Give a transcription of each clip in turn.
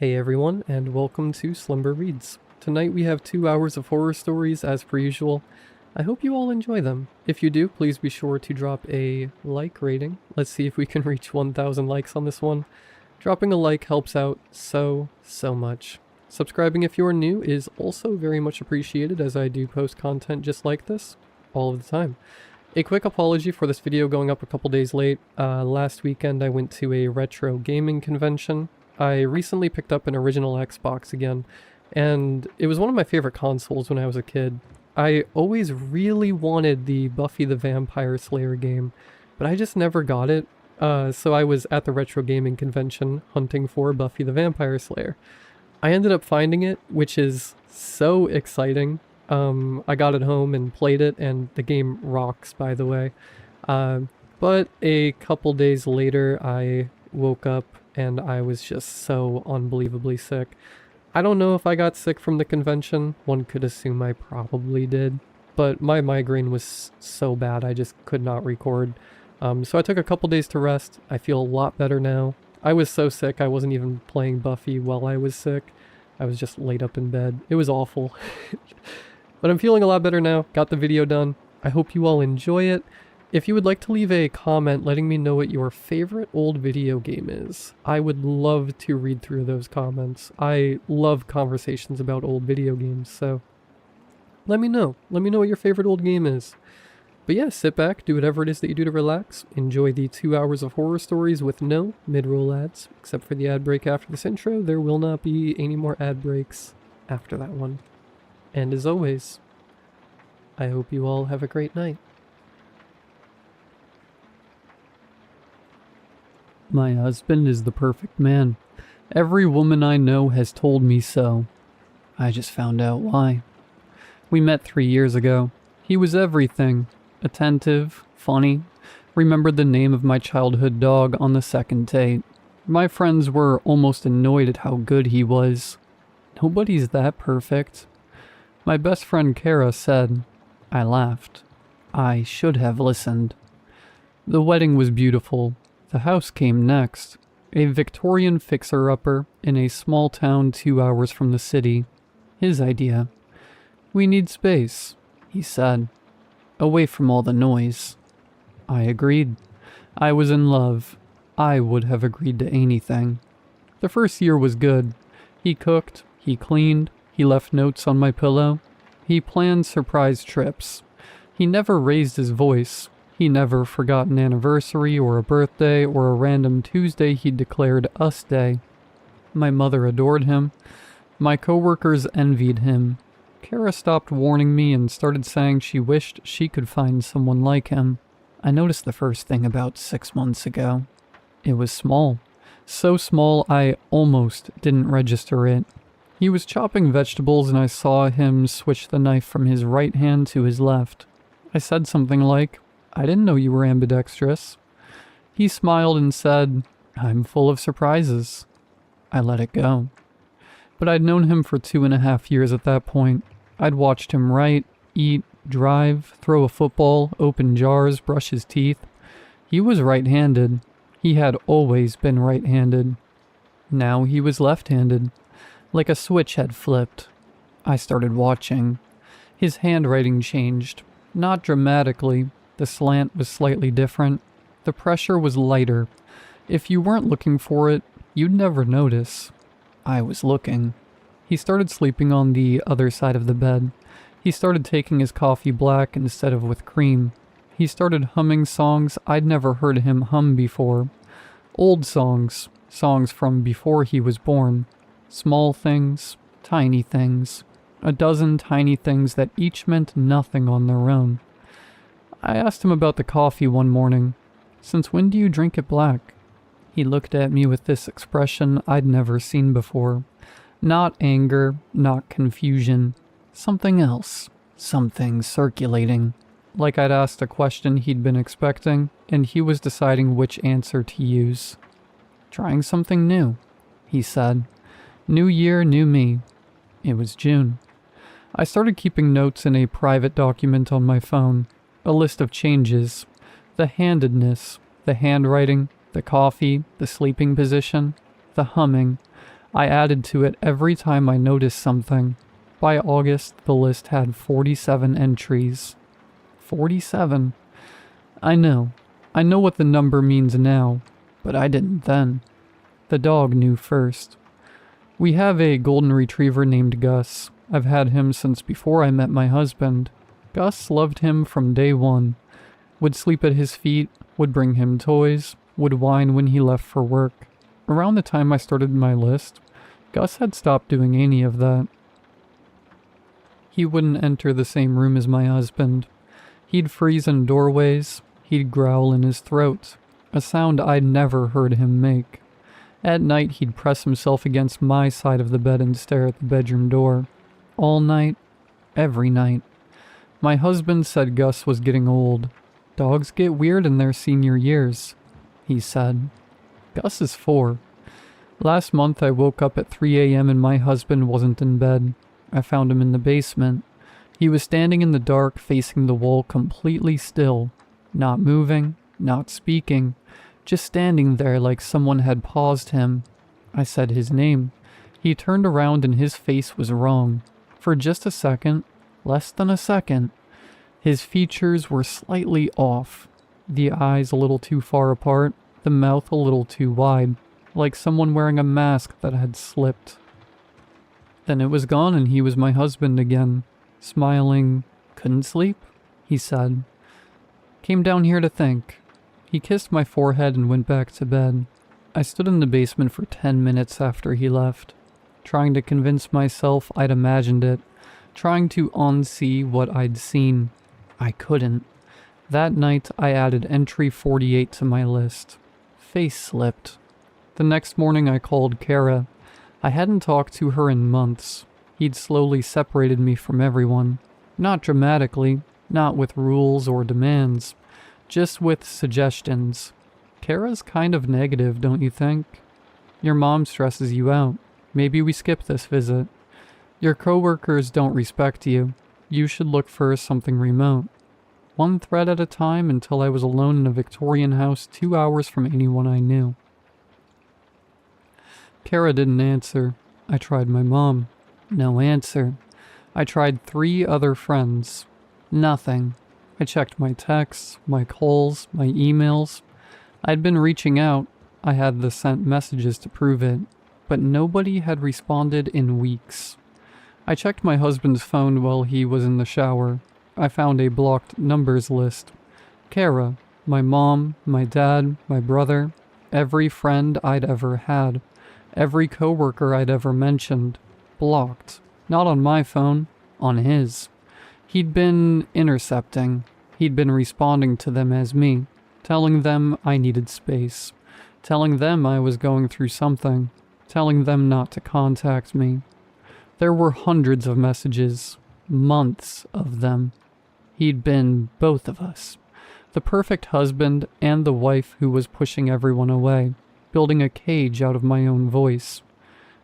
Hey everyone, and welcome to Slumber Reads. Tonight we have 2 hours of horror stories as per usual. I hope you all enjoy them. If you do, please be sure to drop a like rating. Let's see if we can reach 1,000 likes on this one. Dropping a like helps out so much. Subscribing if you are new is also very much appreciated, as I do post content just like this all of the time. A quick apology for this video going up a couple days late. Last weekend I went to a retro gaming convention. I recently picked up an original Xbox again, and it was one of my favorite consoles when I was a kid. I always really wanted the Buffy the Vampire Slayer game, but I just never got it. So I was at the retro gaming convention hunting for Buffy the Vampire Slayer. I ended up finding it, which is so exciting. I got it home and played it, and the game rocks, by the way. But a couple days later, I woke up and I was just so unbelievably sick. I don't know if I got sick from the convention. One could assume I probably did. But my migraine was so bad, I just could not record. So I took a couple days to rest. I feel a lot better now. I was so sick, I wasn't even playing Buffy while I was sick. I was just laid up in bed. It was awful. But I'm feeling a lot better now. Got the video done. I hope you all enjoy it. If you would like to leave a comment letting me know what your favorite old video game is, I would love to read through those comments. I love conversations about old video games, so let me know. Let me know what your favorite old game is. But yeah, sit back, do whatever it is that you do to relax. Enjoy the 2 hours of horror stories with no mid-roll ads. Except for the ad break after this intro, there will not be any more ad breaks after that one. And as always, I hope you all have a great night. My husband is the perfect man. Every woman I know has told me so. I just found out why. We met 3 years ago. He was everything. Attentive, funny, remembered the name of my childhood dog on the second date. My friends were almost annoyed at how good he was. Nobody's that perfect. My best friend Kara said. I laughed. I should have listened. The wedding was beautiful. The house came next. A Victorian fixer-upper in a small town 2 hours from the city. His idea. We need space, he said. Away from all the noise. I agreed. I was in love. I would have agreed to anything. The first year was good. He cooked, he cleaned, he left notes on my pillow. He planned surprise trips. He never raised his voice. He never forgot an anniversary or a birthday or a random Tuesday he declared us day. My mother adored him. My coworkers envied him. Kara stopped warning me and started saying she wished she could find someone like him. I noticed the first thing about 6 months ago. It was small. So small I almost didn't register it. He was chopping vegetables and I saw him switch the knife from his right hand to his left. I said something like, I didn't know you were ambidextrous. He smiled and said, I'm full of surprises. I let it go. But I'd known him for 2.5 years at that point. I'd watched him write, eat, drive, throw a football, open jars, brush his teeth. He was right-handed. He had always been right-handed. Now he was left-handed. Like a switch had flipped. I started watching. His handwriting changed. Not dramatically. The slant was slightly different. The pressure was lighter. If you weren't looking for it, you'd never notice. I was looking. He started sleeping on the other side of the bed. He started taking his coffee black instead of with cream. He started humming songs I'd never heard him hum before. Old songs. Songs from before he was born. Small things, tiny things, a dozen tiny things that each meant nothing on their own. I asked him about the coffee one morning. Since when do you drink it black? He looked at me with this expression I'd never seen before. Not anger, not confusion. Something else. Something circulating. Like I'd asked a question he'd been expecting, and he was deciding which answer to use. Trying something new, he said. New year, new me. It was June. I started keeping notes in a private document on my phone. A list of changes. The handedness, the handwriting, the coffee, the sleeping position, the humming. I added to it every time I noticed something. By August, the list had 47 entries. 47. I know what the number means now, but I didn't then. The dog knew first. We have a golden retriever named Gus. I've had him since before I met my husband. Gus loved him from day one. Would sleep at his feet, would bring him toys, would whine when he left for work. Around the time I started my list, Gus had stopped doing any of that. He wouldn't enter the same room as my husband. He'd freeze in doorways, he'd growl in his throat, a sound I'd never heard him make. At night he'd press himself against my side of the bed and stare at the bedroom door. All night, every night. My husband said Gus was getting old. Dogs get weird in their senior years, he said. Gus is 4. Last month I woke up at 3 a.m. and my husband wasn't in bed. I found him in the basement. He was standing in the dark facing the wall completely still, not moving, not speaking, just standing there like someone had paused him. I said his name. He turned around and his face was wrong. For just a second, less than a second, his features were slightly off. The eyes a little too far apart, the mouth a little too wide, like someone wearing a mask that had slipped. Then it was gone and he was my husband again. Smiling. Couldn't sleep? He said. Came down here to think. He kissed my forehead and went back to bed. I stood in the basement for 10 minutes after he left, trying to convince myself I'd imagined it, trying to unsee what I'd seen. I couldn't. That night I added entry 48 to my list. Face slipped. The next morning I called Kara. I hadn't talked to her in months. He'd slowly separated me from everyone. Not dramatically, not with rules or demands, just with suggestions. Kara's kind of negative, don't you think? Your mom stresses you out. Maybe we skip this visit. Your coworkers don't respect you. You should look for something remote. One thread at a time until I was alone in a Victorian house 2 hours from anyone I knew. Kara didn't answer. I tried my mom. No answer. I tried 3 other friends. Nothing. I checked my texts, my calls, my emails. I'd been reaching out. I had the sent messages to prove it. But nobody had responded in weeks. I checked my husband's phone while he was in the shower. I found a blocked numbers list. Kara, my mom, my dad, my brother, every friend I'd ever had. Every coworker I'd ever mentioned. Blocked. Not on my phone, on his. He'd been intercepting. He'd been responding to them as me, telling them I needed space, telling them I was going through something, telling them not to contact me. There were hundreds of messages, months of them. He'd been both of us. The perfect husband and the wife who was pushing everyone away, building a cage out of my own voice.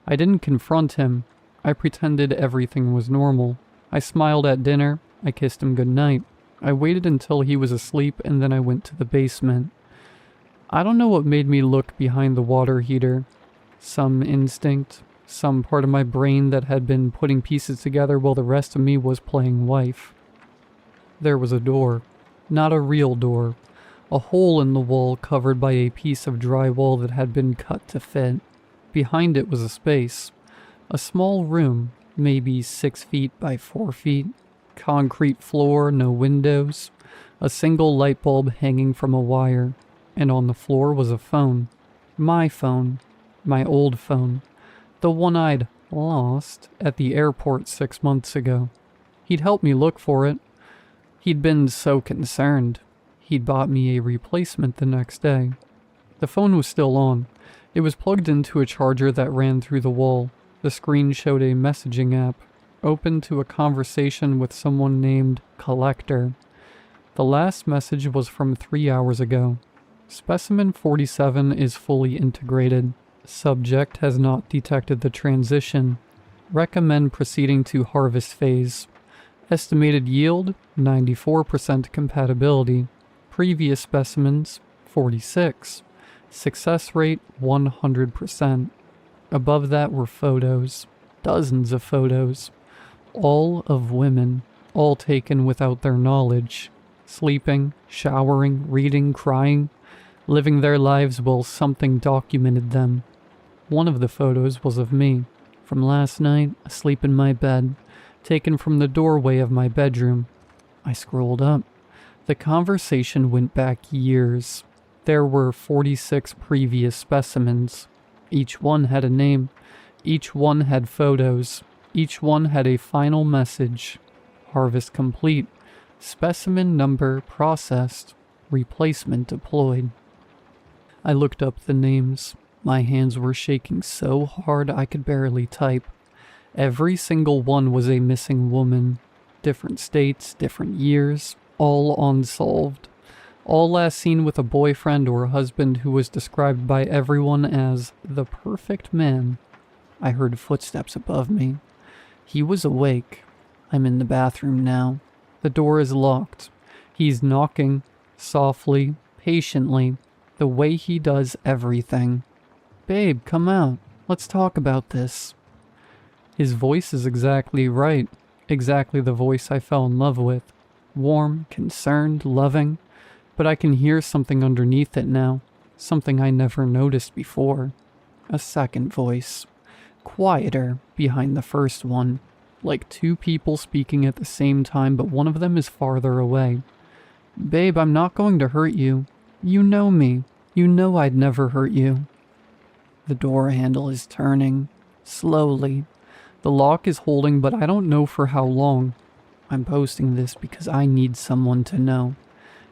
I didn't confront him. I pretended everything was normal. I smiled at dinner. I kissed him goodnight. I waited until he was asleep and then I went to the basement. I don't know what made me look behind the water heater. Some instinct, some part of my brain that had been putting pieces together while the rest of me was playing wife. There was a door. Not a real door. A hole in the wall covered by a piece of drywall that had been cut to fit. Behind it was a space. A small room, maybe 6 feet by 4 feet. Concrete floor, no windows. A single light bulb hanging from a wire. And on the floor was a phone. My phone. My old phone. The one I'd lost at the airport 6 months ago. He'd helped me look for it. He'd been so concerned. He'd bought me a replacement the next day. The phone was still on. It was plugged into a charger that ran through the wall. The screen showed a messaging app, open to a conversation with someone named Collector. The last message was from 3 hours ago. Specimen 47 is fully integrated. Subject has not detected the transition. Recommend proceeding to harvest phase. Estimated yield, 94% compatibility. Previous specimens, 46. Success rate, 100%. Above that were photos, dozens of photos, all of women, all taken without their knowledge, sleeping, showering, reading, crying, living their lives while something documented them. One of the photos was of me, from last night, asleep in my bed, taken from the doorway of my bedroom. I scrolled up. The conversation went back years. There were 46 previous specimens. Each one had a name. Each one had photos. Each one had a final message. Harvest complete. Specimen number processed. Replacement deployed. I looked up the names. My hands were shaking so hard I could barely type. Every single one was a missing woman. Different states, different years, all unsolved. All last seen with a boyfriend or husband who was described by everyone as the perfect man. I heard footsteps above me. He was awake. I'm in the bathroom now. The door is locked. He's knocking, softly, patiently, the way he does everything. Babe, come out. Let's talk about this. His voice is exactly right. Exactly the voice I fell in love with. Warm, concerned, loving. But I can hear something underneath it now. Something I never noticed before. A second voice. Quieter behind the first one. Like two people speaking at the same time, but one of them is farther away. Babe, I'm not going to hurt you. You know me. You know I'd never hurt you. The door handle is turning. Slowly. The lock is holding, but I don't know for how long. I'm posting this because I need someone to know.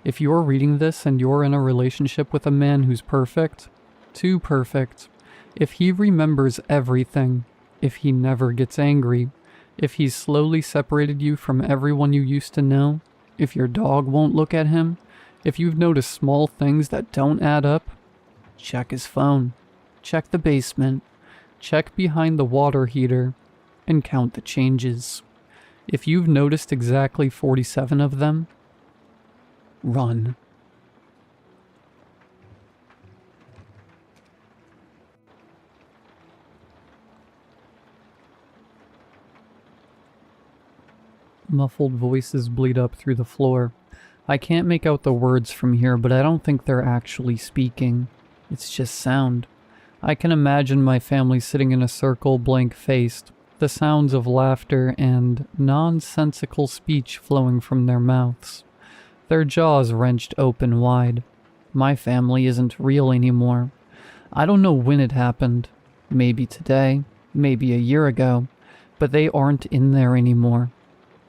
If you're reading this and you're in a relationship with a man who's perfect, too perfect, if he remembers everything, if he never gets angry, if he's slowly separated you from everyone you used to know, if your dog won't look at him, if you've noticed small things that don't add up, check his phone, check the basement, check behind the water heater, and count the changes. If you've noticed exactly 47 of them, run. Muffled voices bleed up through the floor. I can't make out the words from here, but I don't think they're actually speaking. It's just sound. I can imagine my family sitting in a circle, blank-faced, the sounds of laughter and nonsensical speech flowing from their mouths. Their jaws wrenched open wide. My family isn't real anymore. I don't know when it happened. Maybe today, maybe a year ago, but they aren't in there anymore.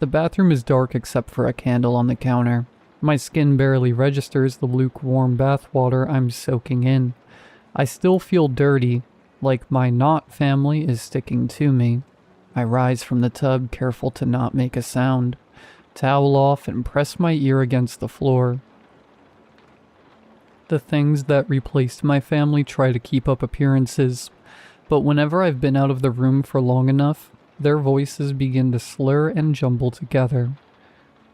The bathroom is dark except for a candle on the counter. My skin barely registers the lukewarm bath water I'm soaking in. I still feel dirty, like my not family is sticking to me. I rise from the tub, careful to not make a sound. Towel off and press my ear against the floor. The things that replaced my family try to keep up appearances, but whenever I've been out of the room for long enough, their voices begin to slur and jumble together.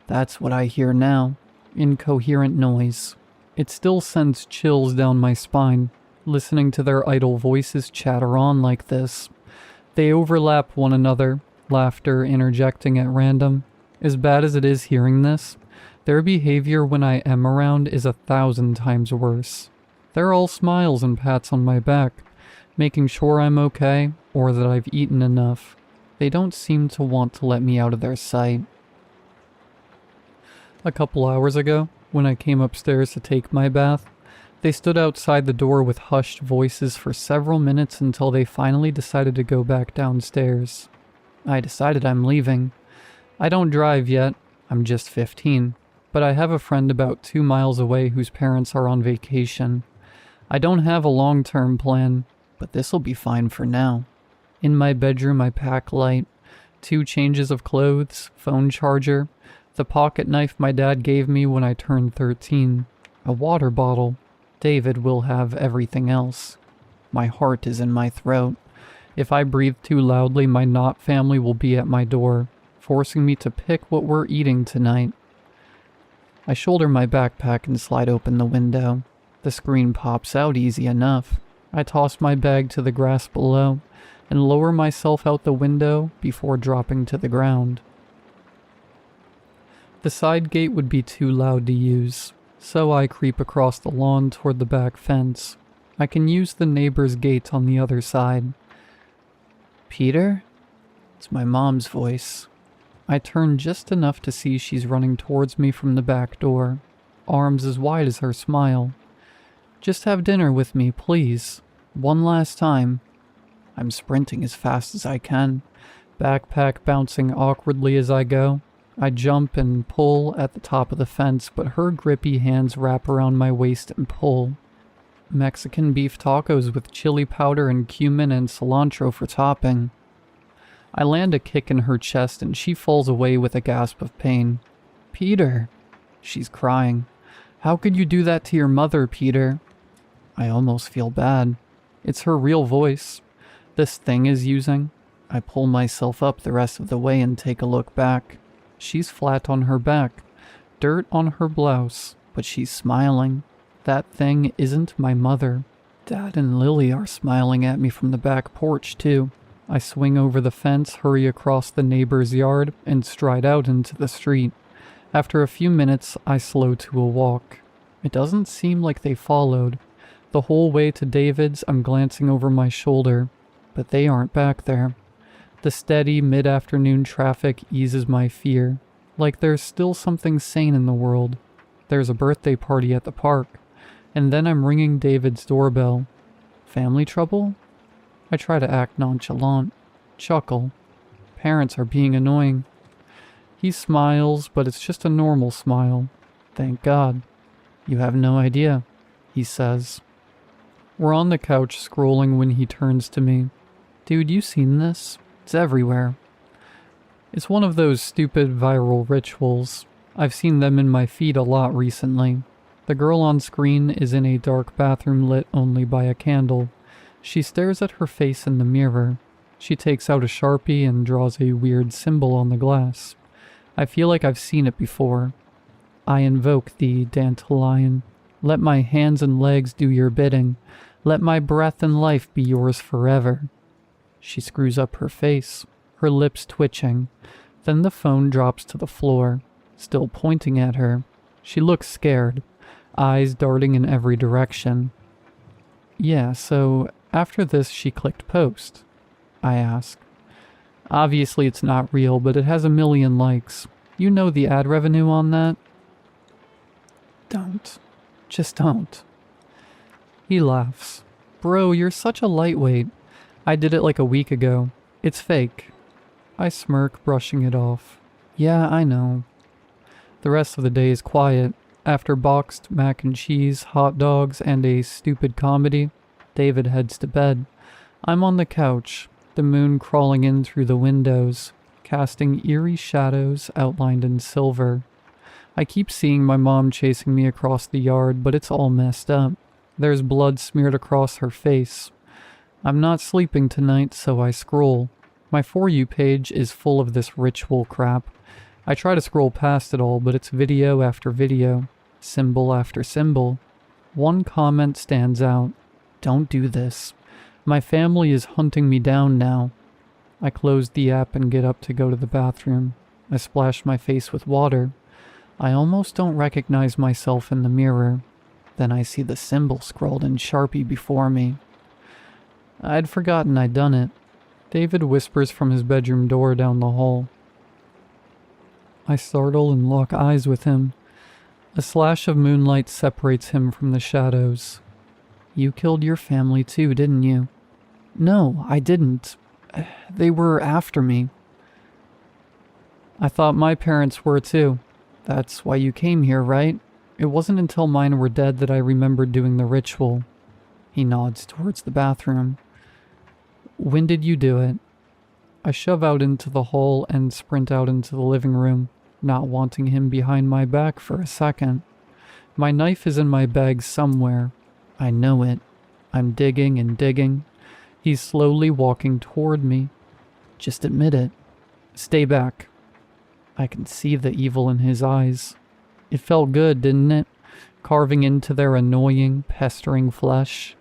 That's what I hear now. Incoherent noise. It still sends chills down my spine, listening to their idle voices chatter on like this. They overlap one another, laughter interjecting at random. As bad as it is hearing this, their behavior when I am around is 1,000 times worse. They're all smiles and pats on my back, making sure I'm okay or that I've eaten enough. They don't seem to want to let me out of their sight. A couple hours ago, when I came upstairs to take my bath, they stood outside the door with hushed voices for several minutes until they finally decided to go back downstairs. I decided I'm leaving. I don't drive yet, I'm just 15, but I have a friend about 2 miles away whose parents are on vacation. I don't have a long-term plan, but this'll be fine for now. In my bedroom I pack light, 2 changes of clothes, phone charger, the pocket knife my dad gave me when I turned 13, a water bottle. David will have everything else. My heart is in my throat. If I breathe too loudly, my not family will be at my door, forcing me to pick what we're eating tonight. I shoulder my backpack and slide open the window. The screen pops out easy enough. I toss my bag to the grass below and lower myself out the window before dropping to the ground. The side gate would be too loud to use, so I creep across the lawn toward the back fence. I can use the neighbor's gate on the other side. Peter? It's my mom's voice. I turn just enough to see she's running towards me from the back door, arms as wide as her smile. Just have dinner with me, please. One last time. I'm sprinting as fast as I can, backpack bouncing awkwardly as I go. I jump and pull at the top of the fence, but her grippy hands wrap around my waist and pull. Mexican beef tacos with chili powder and cumin and cilantro for topping. I land a kick in her chest and she falls away with a gasp of pain. Peter! She's crying. How could you do that to your mother, Peter? I almost feel bad. It's her real voice. This thing is using. I pull myself up the rest of the way and take a look back. She's flat on her back, dirt on her blouse, but she's smiling. That thing isn't my mother. Dad and Lily are smiling at me from the back porch, too. I swing over the fence, hurry across the neighbor's yard, and stride out into the street. After a few minutes, I slow to a walk. It doesn't seem like they followed. The whole way to David's, I'm glancing over my shoulder, but they aren't back there. The steady mid-afternoon traffic eases my fear, like there's still something sane in the world. There's a birthday party at the park, and then I'm ringing David's doorbell. Family trouble? I try to act nonchalant, chuckle. Parents are being annoying. He smiles, but it's just a normal smile. Thank God. You have no idea, he says. We're on the couch scrolling when he turns to me. Dude, you seen this? It's everywhere. It's one of those stupid viral rituals. I've seen them in my feed a lot recently. The girl on screen is in a dark bathroom lit only by a candle. She stares at her face in the mirror. She takes out a Sharpie and draws a weird symbol on the glass. I feel like I've seen it before. I invoke the dandelion. Let my hands and legs do your bidding. Let my breath and life be yours forever. She screws up her face, her lips twitching. Then the phone drops to the floor, still pointing at her. She looks scared, eyes darting in every direction. Yeah, so after this she clicked post. I ask. Obviously it's not real, but it has 1 million likes. You know the ad revenue on that? Don't. Just don't. He laughs. Bro, you're such a lightweight. I did it like a week ago. It's fake. I smirk, brushing it off. Yeah, I know. The rest of the day is quiet. After boxed mac and cheese, hot dogs, and a stupid comedy, David heads to bed. I'm on the couch, the moon crawling in through the windows, casting eerie shadows outlined in silver. I keep seeing my mom chasing me across the yard, but it's all messed up. There's blood smeared across her face. I'm not sleeping tonight, so I scroll. My For You page is full of this ritual crap. I try to scroll past it all, but it's video after video, symbol after symbol. One comment stands out. Don't do this. My family is hunting me down now. I close the app and get up to go to the bathroom. I splash my face with water. I almost don't recognize myself in the mirror. Then I see the symbol scrawled in Sharpie before me. I'd forgotten I'd done it. David whispers from his bedroom door down the hall. I startle and lock eyes with him. A slash of moonlight separates him from the shadows. You killed your family too, didn't you? No, I didn't. They were after me. I thought my parents were too. That's why you came here, right? It wasn't until mine were dead that I remembered doing the ritual. He nods towards the bathroom. When did you do it? I shove out into the hall and sprint out into the living room, not wanting him behind my back for a second. My knife is in my bag somewhere. I know it. I'm digging and digging. He's slowly walking toward me. Just admit it. Stay back. I can see the evil in his eyes. It felt good, didn't it? Carving into their annoying, pestering flesh.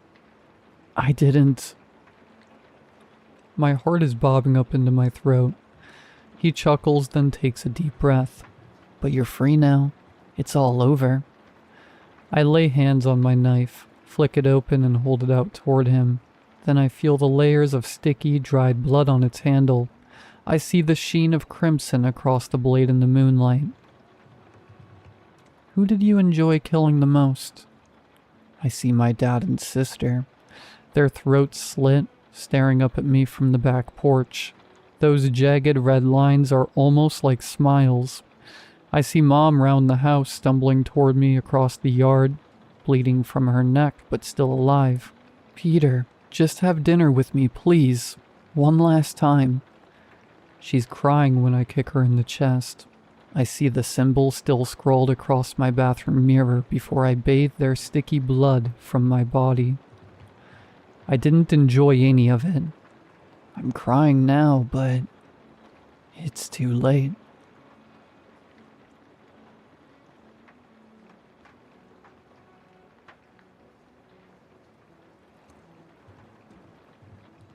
I didn't. My heart is bobbing up into my throat. He chuckles, then takes a deep breath. But you're free now. It's all over. I lay hands on my knife, flick it open and hold it out toward him. Then I feel the layers of sticky, dried blood on its handle. I see the sheen of crimson across the blade in the moonlight. Who did you enjoy killing the most? I see my dad and sister, their throats slit, staring up at me from the back porch. Those jagged red lines are almost like smiles. I see Mom round the house, stumbling toward me across the yard, bleeding from her neck but still alive. Peter, just have dinner with me, please. One last time. She's crying when I kick her in the chest. I see the symbol still scrawled across my bathroom mirror before I bathe their sticky blood from my body. I didn't enjoy any of it. I'm crying now, but it's too late.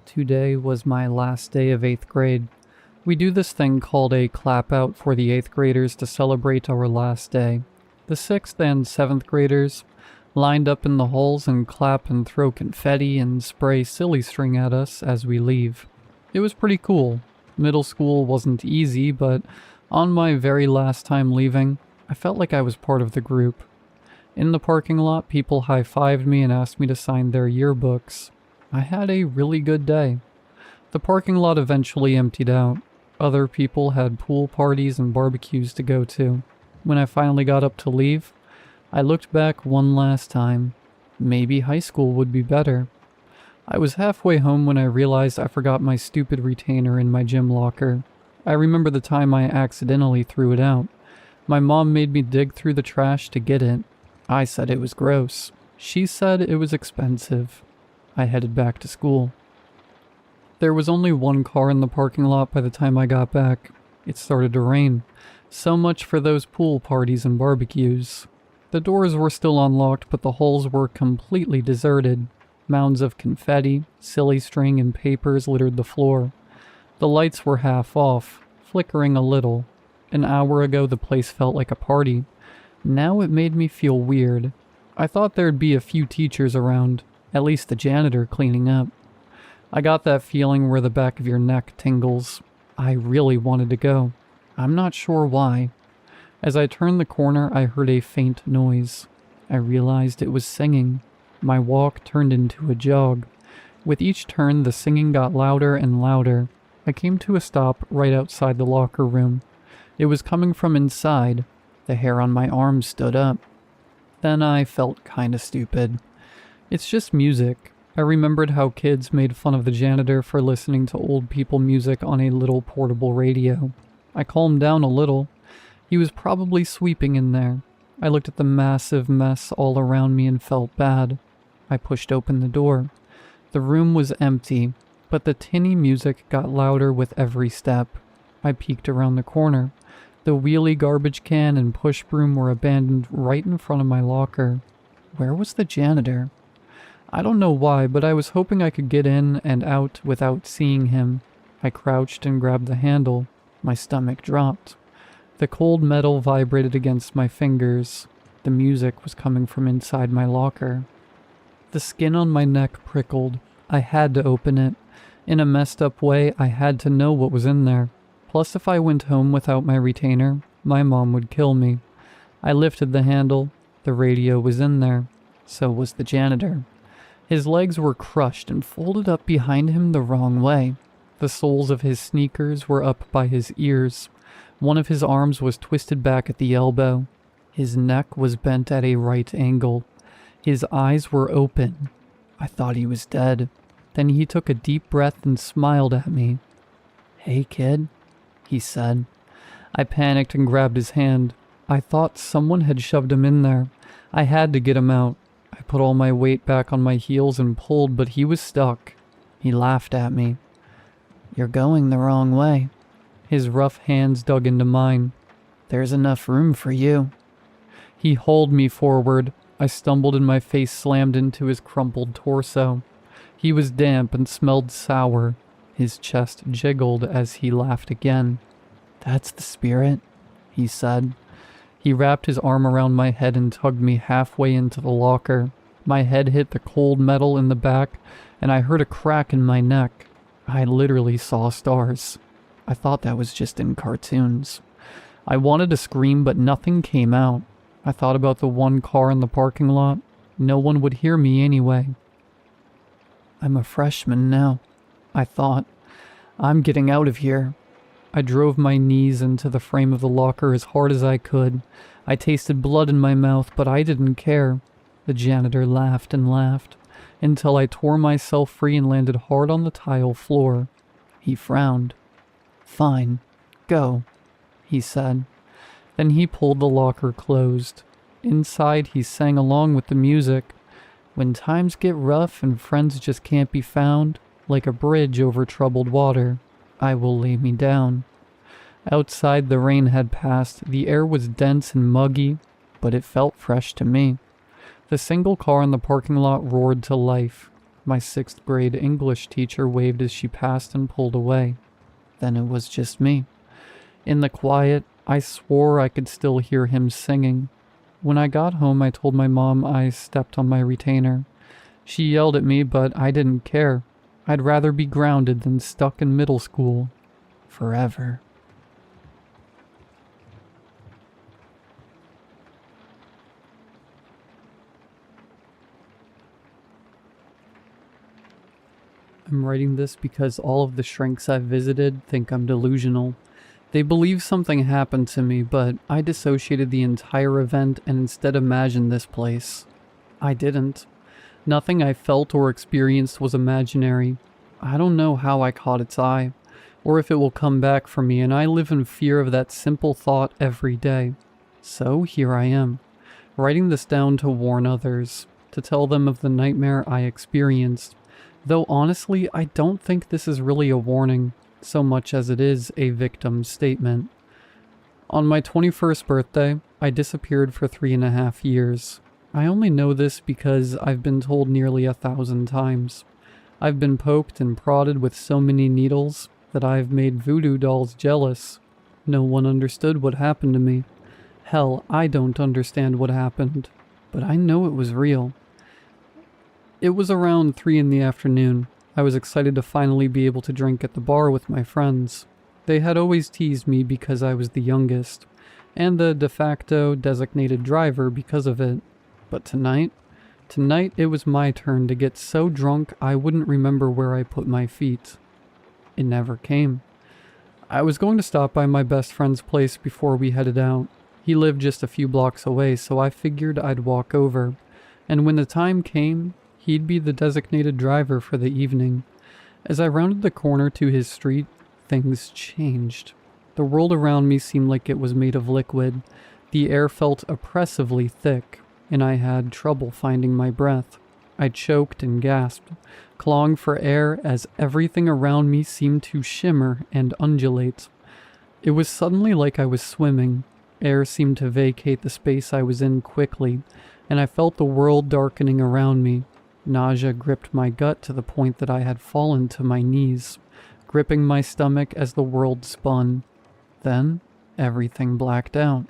Today was my last day of 8th grade. We do this thing called a clap out for the 8th graders to celebrate our last day. The 6th and 7th graders lined up in the halls and clap and throw confetti and spray silly string at us as we leave. It was pretty cool. Middle school wasn't easy, but on my very last time leaving, I felt like I was part of the group. In the parking lot, people high-fived me and asked me to sign their yearbooks. I had a really good day. The parking lot eventually emptied out. Other people had pool parties and barbecues to go to. When I finally got up to leave, I looked back one last time. Maybe high school would be better. I was halfway home when I realized I forgot my stupid retainer in my gym locker. I remember the time I accidentally threw it out. My mom made me dig through the trash to get it. I said it was gross. She said it was expensive. I headed back to school. There was only one car in the parking lot by the time I got back. It started to rain. So much for those pool parties and barbecues. The doors were still unlocked, but the halls were completely deserted. Mounds of confetti, silly string, and papers littered the floor. The lights were half off, flickering a little. An hour ago the place felt like a party. Now it made me feel weird. I thought there'd be a few teachers around, at least the janitor cleaning up. I got that feeling where the back of your neck tingles. I really wanted to go. I'm not sure why. As I turned the corner, I heard a faint noise. I realized it was singing. My walk turned into a jog. With each turn, the singing got louder and louder. I came to a stop right outside the locker room. It was coming from inside. The hair on my arm stood up. Then I felt kinda stupid. It's just music. I remembered how kids made fun of the janitor for listening to old people music on a little portable radio. I calmed down a little. He was probably sweeping in there. I looked at the massive mess all around me and felt bad. I pushed open the door. The room was empty, but the tinny music got louder with every step. I peeked around the corner. The wheelie garbage can and push broom were abandoned right in front of my locker. Where was the janitor? I don't know why, but I was hoping I could get in and out without seeing him. I crouched and grabbed the handle. My stomach dropped. The cold metal vibrated against my fingers. The music was coming from inside my locker. The skin on my neck prickled. I had to open it. In a messed up way, I had to know what was in there. Plus, if I went home without my retainer, my mom would kill me. I lifted the handle. The radio was in there. So was the janitor. His legs were crushed and folded up behind him the wrong way. The soles of his sneakers were up by his ears. One of his arms was twisted back at the elbow. His neck was bent at a right angle. His eyes were open. I thought he was dead. Then he took a deep breath and smiled at me. "Hey, kid," he said. I panicked and grabbed his hand. I thought someone had shoved him in there. I had to get him out. I put all my weight back on my heels and pulled, but he was stuck. He laughed at me. "You're going the wrong way." His rough hands dug into mine. "There's enough room for you." He hauled me forward. I stumbled and my face slammed into his crumpled torso. He was damp and smelled sour. His chest jiggled as he laughed again. "That's the spirit," he said. He wrapped his arm around my head and tugged me halfway into the locker. My head hit the cold metal in the back, and I heard a crack in my neck. I literally saw stars. I thought that was just in cartoons. I wanted to scream, but nothing came out. I thought about the one car in the parking lot. No one would hear me anyway. I'm a freshman now, I thought. I'm getting out of here. I drove my knees into the frame of the locker as hard as I could. I tasted blood in my mouth, but I didn't care. The janitor laughed and laughed, until I tore myself free and landed hard on the tile floor. He frowned. "Fine, go," he said. Then he pulled the locker closed. Inside, he sang along with the music. "When times get rough and friends just can't be found, like a bridge over troubled water, I will lay me down." Outside, the rain had passed. The air was dense and muggy, but it felt fresh to me. The single car in the parking lot roared to life. My 6th grade English teacher waved as she passed and pulled away. Then it was just me. In the quiet, I swore I could still hear him singing. When I got home, I told my mom I stepped on my retainer. She yelled at me, but I didn't care. I'd rather be grounded than stuck in middle school. Forever. I'm writing this because all of the shrinks I've visited think I'm delusional. They believe something happened to me, but I dissociated the entire event and instead imagined this place. I didn't. Nothing I felt or experienced was imaginary. I don't know how I caught its eye, or if it will come back for me, and I live in fear of that simple thought every day. So here I am, writing this down to warn others, to tell them of the nightmare I experienced. Though honestly, I don't think this is really a warning, so much as it is a victim statement. On my 21st birthday, I disappeared for 3.5 years. I only know this because I've been told nearly 1,000 times. I've been poked and prodded with so many needles that I've made voodoo dolls jealous. No one understood what happened to me. Hell, I don't understand what happened, but I know it was real. It was around 3 in the afternoon. I was excited to finally be able to drink at the bar with my friends. They had always teased me because I was the youngest, and the de facto designated driver because of it. But tonight it was my turn to get so drunk I wouldn't remember where I put my feet. It never came. I was going to stop by my best friend's place before we headed out. He lived just a few blocks away, so I figured I'd walk over. And when the time came, he'd be the designated driver for the evening. As I rounded the corner to his street, things changed. The world around me seemed like it was made of liquid. The air felt oppressively thick, and I had trouble finding my breath. I choked and gasped, clawing for air as everything around me seemed to shimmer and undulate. It was suddenly like I was swimming. Air seemed to vacate the space I was in quickly, and I felt the world darkening around me. Nausea gripped my gut to the point that I had fallen to my knees, gripping my stomach as the world spun. Then, everything blacked out.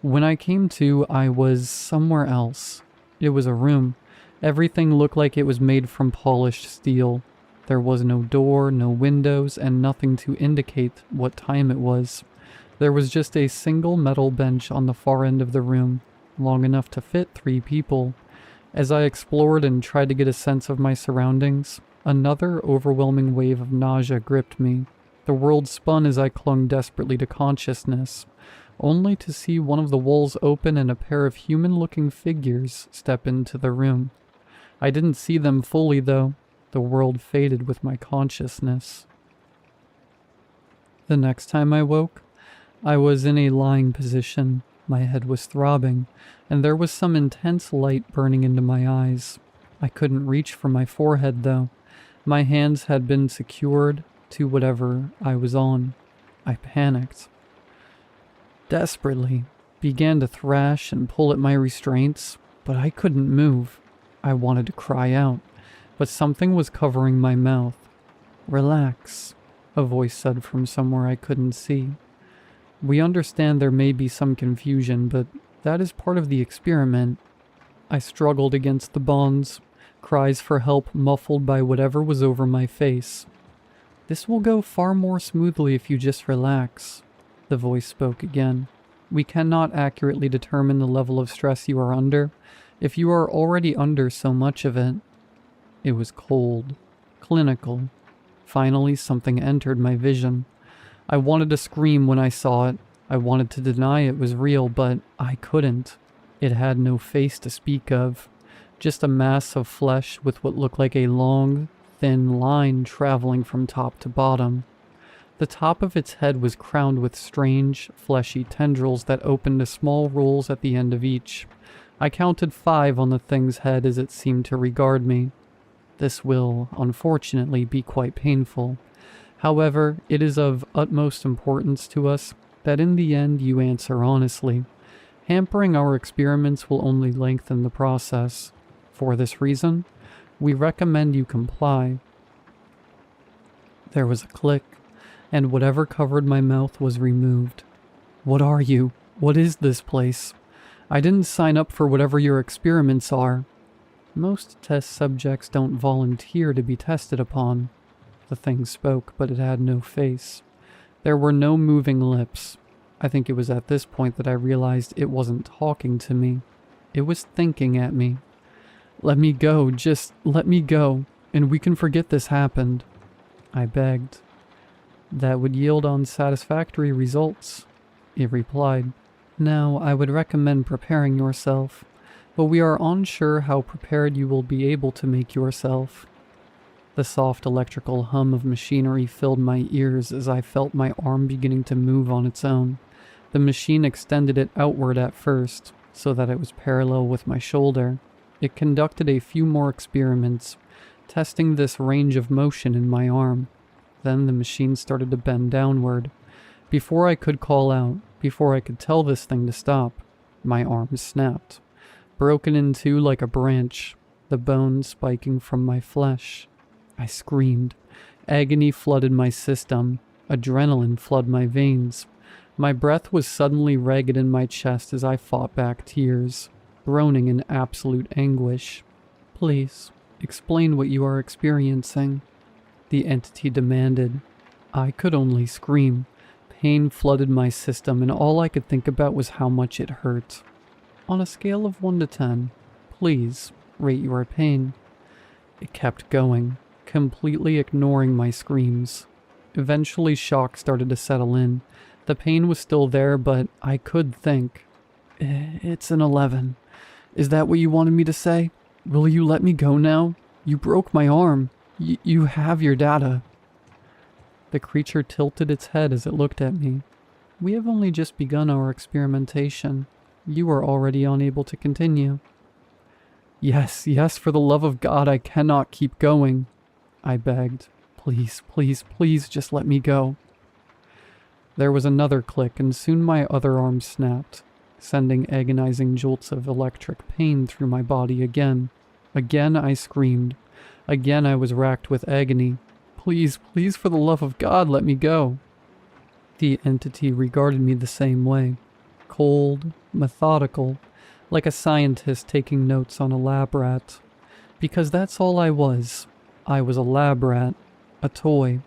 When I came to, I was somewhere else. It was a room. Everything looked like it was made from polished steel. There was no door, no windows, and nothing to indicate what time it was. There was just a single metal bench on the far end of the room, long enough to fit 3 people. As I explored and tried to get a sense of my surroundings, another overwhelming wave of nausea gripped me. The world spun as I clung desperately to consciousness, only to see one of the walls open and a pair of human-looking figures step into the room. I didn't see them fully, though. The world faded with my consciousness. The next time I woke, I was in a lying position. My head was throbbing, and there was some intense light burning into my eyes. I couldn't reach for my forehead, though. My hands had been secured to whatever I was on. I panicked. Desperately, began to thrash and pull at my restraints, but I couldn't move. I wanted to cry out. but something was covering my mouth. "Relax," a voice said from somewhere I couldn't see. "We understand there may be some confusion, but that is part of the experiment." I struggled against the bonds, cries for help muffled by whatever was over my face. "This will go far more smoothly if you just relax," the voice spoke again. "We cannot accurately determine the level of stress you are under if you are already under so much of it." It was cold, clinical. Finally, something entered my vision. I wanted to scream when I saw it. I wanted to deny it was real, but I couldn't. It had no face to speak of, just a mass of flesh with what looked like a long, thin line traveling from top to bottom. The top of its head was crowned with strange, fleshy tendrils that opened to small rolls at the end of each. I counted 5 on the thing's head as it seemed to regard me. This will, unfortunately, be quite painful. However, it is of utmost importance to us that in the end you answer honestly. Hampering our experiments will only lengthen the process. For this reason, we recommend you comply. There was a click, and whatever covered my mouth was removed. "What are you? What is this place? I didn't sign up for whatever your experiments are." "Most test subjects don't volunteer to be tested upon." The thing spoke, but it had no face. There were no moving lips. I think it was at this point that I realized it wasn't talking to me. It was thinking at me. "Let me go, just let me go, and we can forget this happened," I begged. "That would yield unsatisfactory results," it replied. "Now, I would recommend preparing yourself, but we are unsure how prepared you will be able to make yourself." The soft electrical hum of machinery filled my ears as I felt my arm beginning to move on its own. The machine extended it outward at first, so that it was parallel with my shoulder. It conducted a few more experiments, testing this range of motion in my arm. Then the machine started to bend downward. Before I could call out, before I could tell this thing to stop, my arm snapped, broken in two like a branch, the bone spiking from my flesh. I screamed. Agony flooded my system. Adrenaline flooded my veins. My breath was suddenly ragged in my chest as I fought back tears, groaning in absolute anguish. "Please, explain what you are experiencing," the entity demanded. I could only scream. Pain flooded my system, and all I could think about was how much it hurt. "On a scale of 1 to 10, please rate your pain." It kept going, completely ignoring my screams. Eventually, shock started to settle in. The pain was still there, but I could think. "It's an 11. Is that what you wanted me to say? Will you let me go now? You broke my arm. You have your data." The creature tilted its head as it looked at me. "We have only just begun our experimentation. You are already unable to continue." Yes, for the love of God, I cannot keep going," I begged. "Please, please, please, just let me go." There was another click, and soon my other arm snapped, sending agonizing jolts of electric pain through my body again. Again I screamed. Again I was racked with agony. "Please, please, for the love of God, let me go." The entity regarded me the same way. Cold, methodical, like a scientist taking notes on a lab rat. Because that's all I was. I was a lab rat, a toy,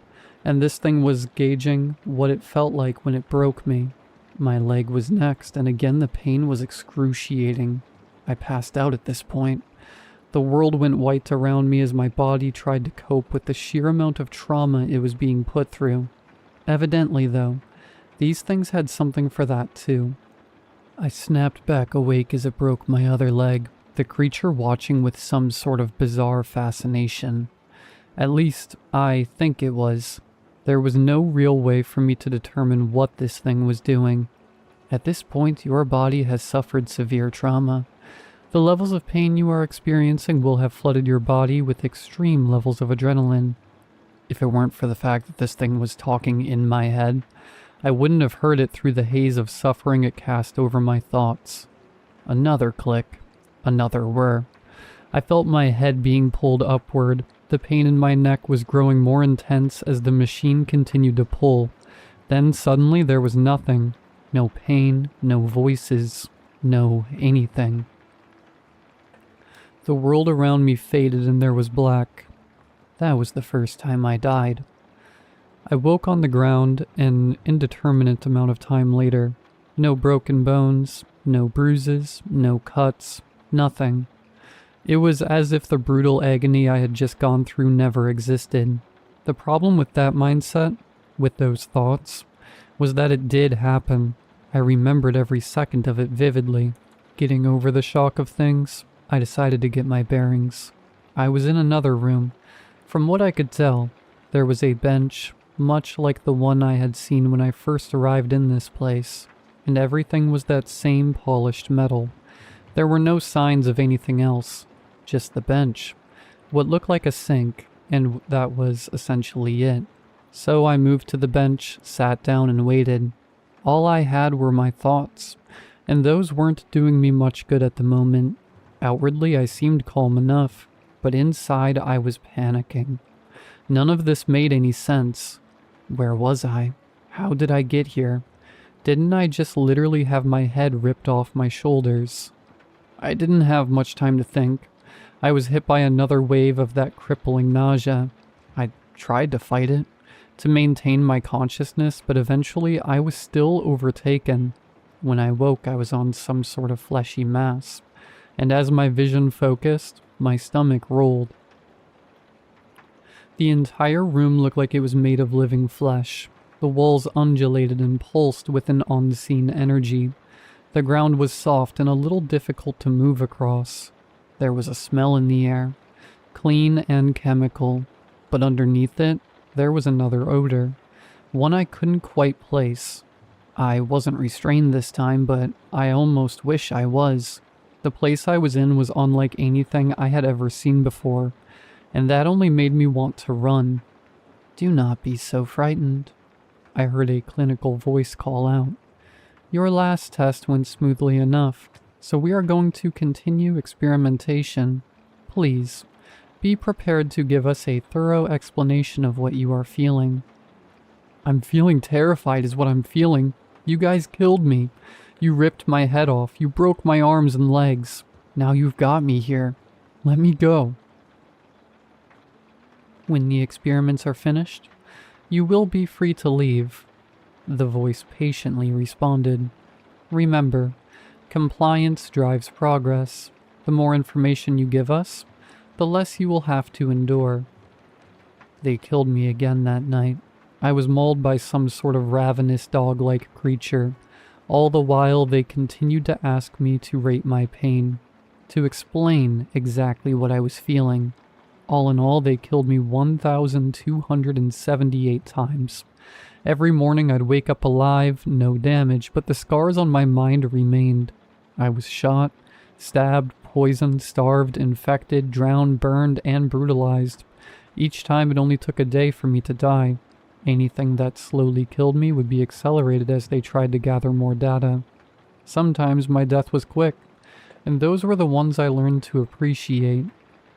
and this thing was gauging what it felt like when it broke me. My leg was next, and again the pain was excruciating. I passed out at this point. The world went white around me as my body tried to cope with the sheer amount of trauma it was being put through. Evidently, though, these things had something for that too. I snapped back awake as it broke my other leg, the creature watching with some sort of bizarre fascination. At least, I think it was. There was no real way for me to determine what this thing was doing. At this point, your body has suffered severe trauma. The levels of pain you are experiencing will have flooded your body with extreme levels of adrenaline. If it weren't for the fact that this thing was talking in my head, I wouldn't have heard it through the haze of suffering it cast over my thoughts. Another click. Another whir. I felt my head being pulled upward. The pain in my neck was growing more intense as the machine continued to pull. Then suddenly there was nothing. No pain, no voices, no anything. The world around me faded and there was black. That was the first time I died. I woke on the ground an indeterminate amount of time later. No broken bones, no bruises, no cuts, nothing. It was as if the brutal agony I had just gone through never existed. The problem with that mindset, with those thoughts, was that it did happen. I remembered every second of it vividly. Getting over the shock of things, I decided to get my bearings. I was in another room. From what I could tell, there was a bench, much like the one I had seen when I first arrived in this place, and everything was that same polished metal. There were no signs of anything else, just the bench, what looked like a sink, and that was essentially it. So I moved to the bench, sat down, and waited. All I had were my thoughts, and those weren't doing me much good at the moment. Outwardly, I seemed calm enough, but inside I was panicking. None of this made any sense. Where was I? How did I get here? Didn't I just literally have my head ripped off my shoulders? I didn't have much time to think. I was hit by another wave of that crippling nausea. I tried to fight it, to maintain my consciousness, but eventually I was still overtaken. When I woke, I was on some sort of fleshy mass, and as my vision focused, my stomach rolled. The entire room looked like it was made of living flesh. The walls undulated and pulsed with an unseen energy. The ground was soft and a little difficult to move across. There was a smell in the air, clean and chemical, but underneath it, there was another odor, one I couldn't quite place. I wasn't restrained this time, but I almost wish I was. The place I was in was unlike anything I had ever seen before, and that only made me want to run. "Do not be so frightened," I heard a clinical voice call out. "Your last test went smoothly enough, so we are going to continue experimentation. Please, be prepared to give us a thorough explanation of what you are feeling." "I'm feeling terrified is what I'm feeling. You guys killed me. You ripped my head off. You broke my arms and legs. Now you've got me here. Let me go." "When the experiments are finished, you will be free to leave," the voice patiently responded. "Remember, compliance drives progress. The more information you give us, the less you will have to endure." They killed me again that night. I was mauled by some sort of ravenous dog-like creature. All the while, they continued to ask me to rate my pain, to explain exactly what I was feeling. All in all, they killed me 1,278 times. Every morning I'd wake up alive, no damage, but the scars on my mind remained. I was shot, stabbed, poisoned, starved, infected, drowned, burned, and brutalized. Each time it only took a day for me to die. Anything that slowly killed me would be accelerated as they tried to gather more data. Sometimes my death was quick, and those were the ones I learned to appreciate.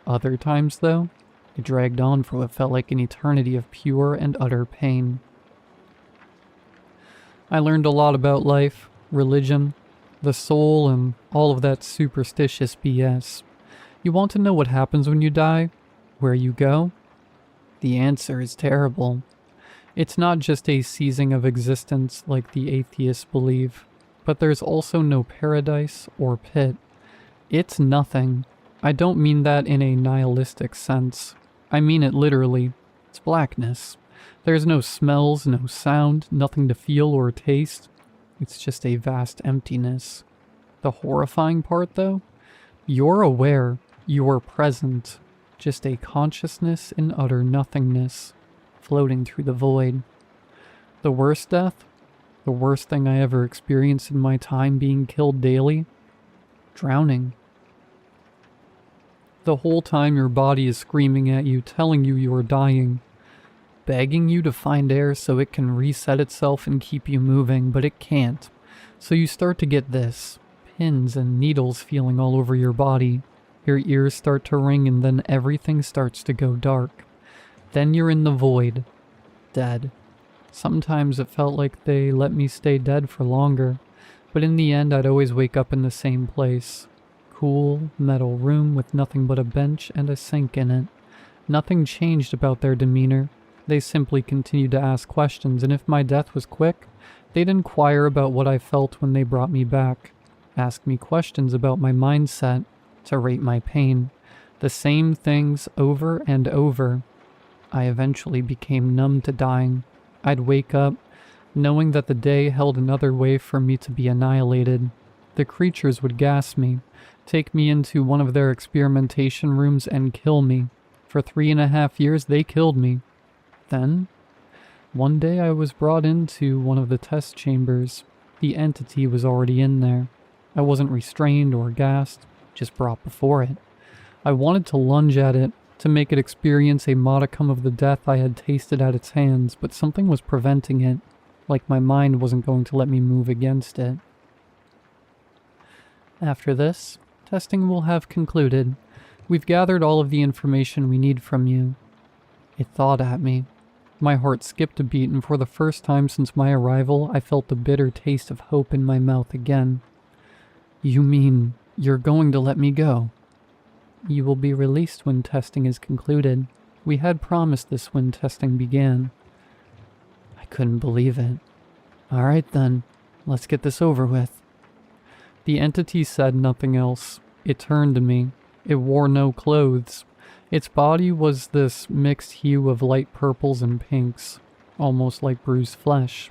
Other times, though, it dragged on for what felt like an eternity of pure and utter pain. I learned a lot about life, religion, the soul, and all of that superstitious BS. You want to know what happens when you die? Where you go? The answer is terrible. It's not just a ceasing of existence like the atheists believe, but there's also no paradise or pit. It's nothing. I don't mean that in a nihilistic sense. I mean it literally. It's blackness. There's no smells, no sound, nothing to feel or taste. It's just a vast emptiness. The horrifying part, though? You're aware, you're present, just a consciousness in utter nothingness, floating through the void. The worst death? The worst thing I ever experienced in my time being killed daily? Drowning. The whole time your body is screaming at you, telling you are dying, begging you to find air so it can reset itself and keep you moving, but it can't. So you start to get this, pins and needles feeling all over your body. Your ears start to ring and then everything starts to go dark. Then you're in the void. Dead. Sometimes it felt like they let me stay dead for longer, but in the end I'd always wake up in the same place. Cool, metal room with nothing but a bench and a sink in it. Nothing changed about their demeanor. They simply continued to ask questions, and if my death was quick, they'd inquire about what I felt when they brought me back. Ask me questions about my mindset, to rate my pain. The same things over and over. I eventually became numb to dying. I'd wake up, knowing that the day held another way for me to be annihilated. The creatures would gas me, take me into one of their experimentation rooms and kill me. For 3.5 years, they killed me. Then, one day I was brought into one of the test chambers. The entity was already in there. I wasn't restrained or gassed, just brought before it. I wanted to lunge at it, to make it experience a modicum of the death I had tasted at its hands, but something was preventing it, like my mind wasn't going to let me move against it. After this, testing will have concluded. We've gathered all of the information we need from you. It thawed at me. My heart skipped a beat, and for the first time since my arrival, I felt the bitter taste of hope in my mouth again. You mean you're going to let me go? You will be released when testing is concluded. We had promised this when testing began. I couldn't believe it. All right then, let's get this over with. The entity said nothing else. It turned to me. It wore no clothes. Its body was this mixed hue of light purples and pinks, almost like bruised flesh.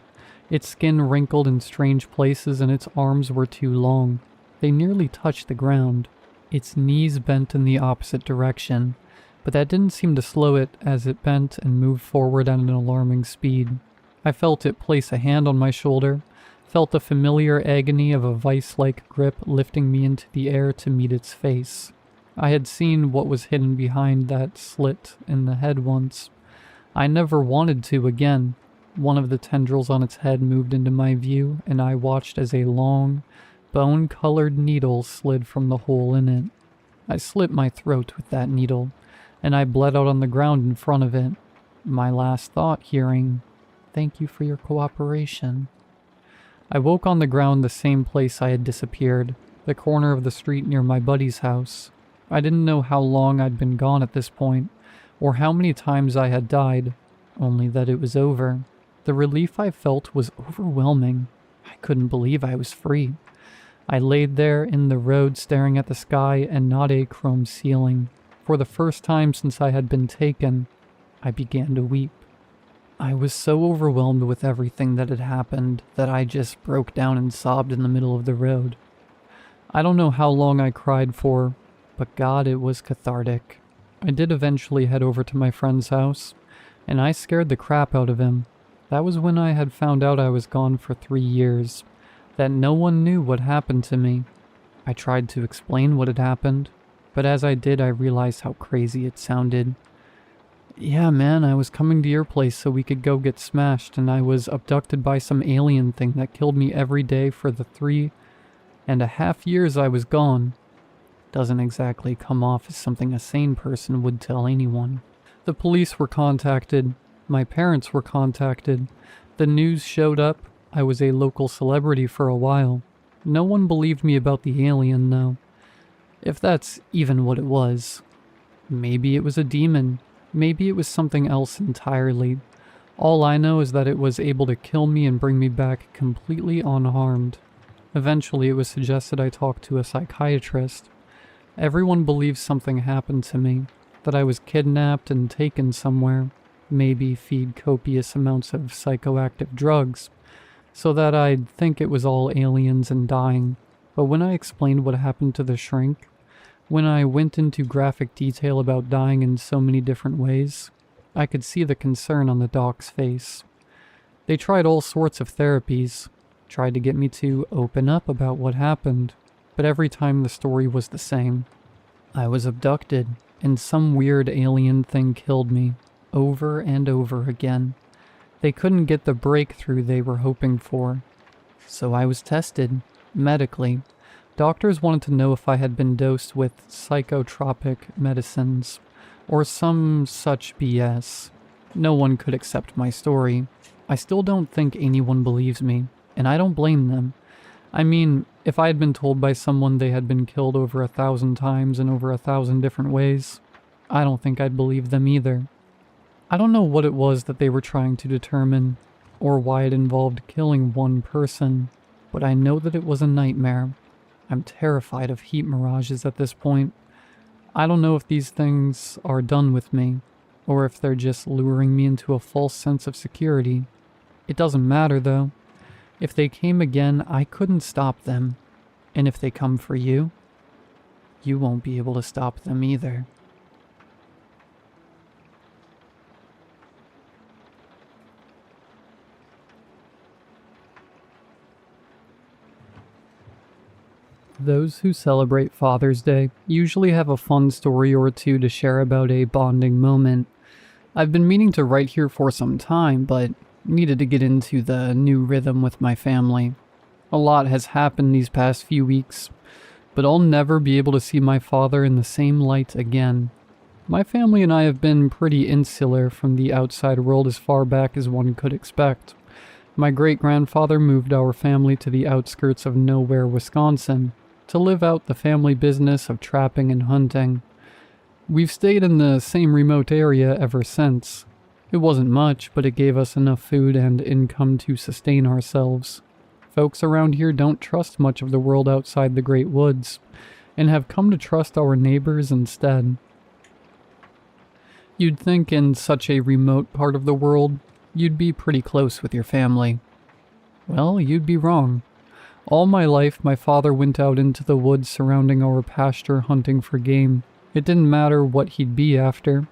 Its skin wrinkled in strange places and its arms were too long. They nearly touched the ground. Its knees bent in the opposite direction, but that didn't seem to slow it as it bent and moved forward at an alarming speed. I felt it place a hand on my shoulder, felt the familiar agony of a vice-like grip lifting me into the air to meet its face. I had seen what was hidden behind that slit in the head once. I never wanted to again. One of the tendrils on its head moved into my view, and I watched as a long, bone-colored needle slid from the hole in it. I slit my throat with that needle, and I bled out on the ground in front of it. My last thought hearing, "Thank you for your cooperation." I woke on the ground the same place I had disappeared, the corner of the street near my buddy's house. I didn't know how long I'd been gone at this point, or how many times I had died, only that it was over. The relief I felt was overwhelming. I couldn't believe I was free. I laid there in the road staring at the sky and not a chrome ceiling. For the first time since I had been taken, I began to weep. I was so overwhelmed with everything that had happened that I just broke down and sobbed in the middle of the road. I don't know how long I cried for, but God, it was cathartic. I did eventually head over to my friend's house, and I scared the crap out of him. That was when I had found out I was gone for 3 years. That no one knew what happened to me. I tried to explain what had happened, but as I did I realized how crazy it sounded. Yeah man, I was coming to your place so we could go get smashed, and I was abducted by some alien thing that killed me every day for the 3.5 years I was gone. Doesn't exactly come off as something a sane person would tell anyone. The police were contacted. My parents were contacted. The news showed up. I was a local celebrity for a while. No one believed me about the alien, though. If that's even what it was. Maybe it was a demon. Maybe it was something else entirely. All I know is that it was able to kill me and bring me back completely unharmed. Eventually, it was suggested I talk to a psychiatrist. Everyone believes something happened to me, that I was kidnapped and taken somewhere, maybe feed copious amounts of psychoactive drugs, so that I'd think it was all aliens and dying. But when I explained what happened to the shrink, when I went into graphic detail about dying in so many different ways, I could see the concern on the doc's face. They tried all sorts of therapies, tried to get me to open up about what happened, but every time the story was the same. I was abducted, and some weird alien thing killed me, over and over again. They couldn't get the breakthrough they were hoping for. So I was tested, medically. Doctors wanted to know if I had been dosed with psychotropic medicines, or some such BS. No one could accept my story. I still don't think anyone believes me, and I don't blame them. I mean, if I had been told by someone they had been killed over 1,000 times in over 1,000 different ways, I don't think I'd believe them either. I don't know what it was that they were trying to determine, or why it involved killing one person, but I know that it was a nightmare. I'm terrified of heat mirages at this point. I don't know if these things are done with me, or if they're just luring me into a false sense of security. It doesn't matter though. If they came again, I couldn't stop them. And if they come for you, you won't be able to stop them either. Those who celebrate Father's Day usually have a fun story or two to share about a bonding moment. I've been meaning to write here for some time, but needed to get into the new rhythm with my family. A lot has happened these past few weeks, but I'll never be able to see my father in the same light again. My family and I have been pretty insular from the outside world as far back as one could expect. My great-grandfather moved our family to the outskirts of nowhere, Wisconsin, to live out the family business of trapping and hunting. We've stayed in the same remote area ever since. It wasn't much, but it gave us enough food and income to sustain ourselves. Folks around here don't trust much of the world outside the great woods, and have come to trust our neighbors instead. You'd think in such a remote part of the world, you'd be pretty close with your family. Well, you'd be wrong. All my life, my father went out into the woods surrounding our pasture hunting for game. It didn't matter what he'd be after.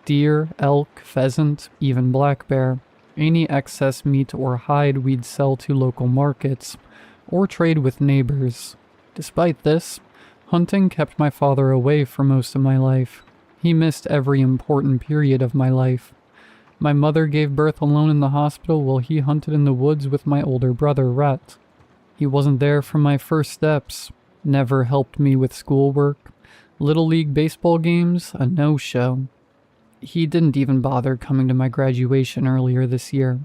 Deer, elk, pheasant, even black bear. Any excess meat or hide we'd sell to local markets, or trade with neighbors. Despite this, hunting kept my father away for most of my life. He missed every important period of my life. My mother gave birth alone in the hospital while he hunted in the woods with my older brother, Rhett. He wasn't there for my first steps, never helped me with schoolwork, Little League baseball games, a no-show. He didn't even bother coming to my graduation earlier this year.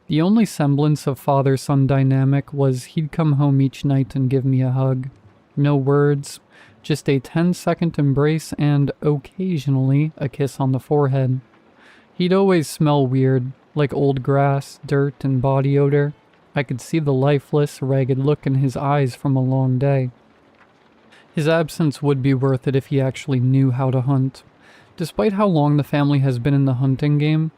The only semblance of father-son dynamic was he'd come home each night and give me a hug. No words, just a 10-second embrace and, occasionally, a kiss on the forehead. He'd always smell weird, like old grass, dirt, and body odor. I could see the lifeless, ragged look in his eyes from a long day. His absence would be worth it if he actually knew how to hunt. Despite how long the family has been in the hunting game,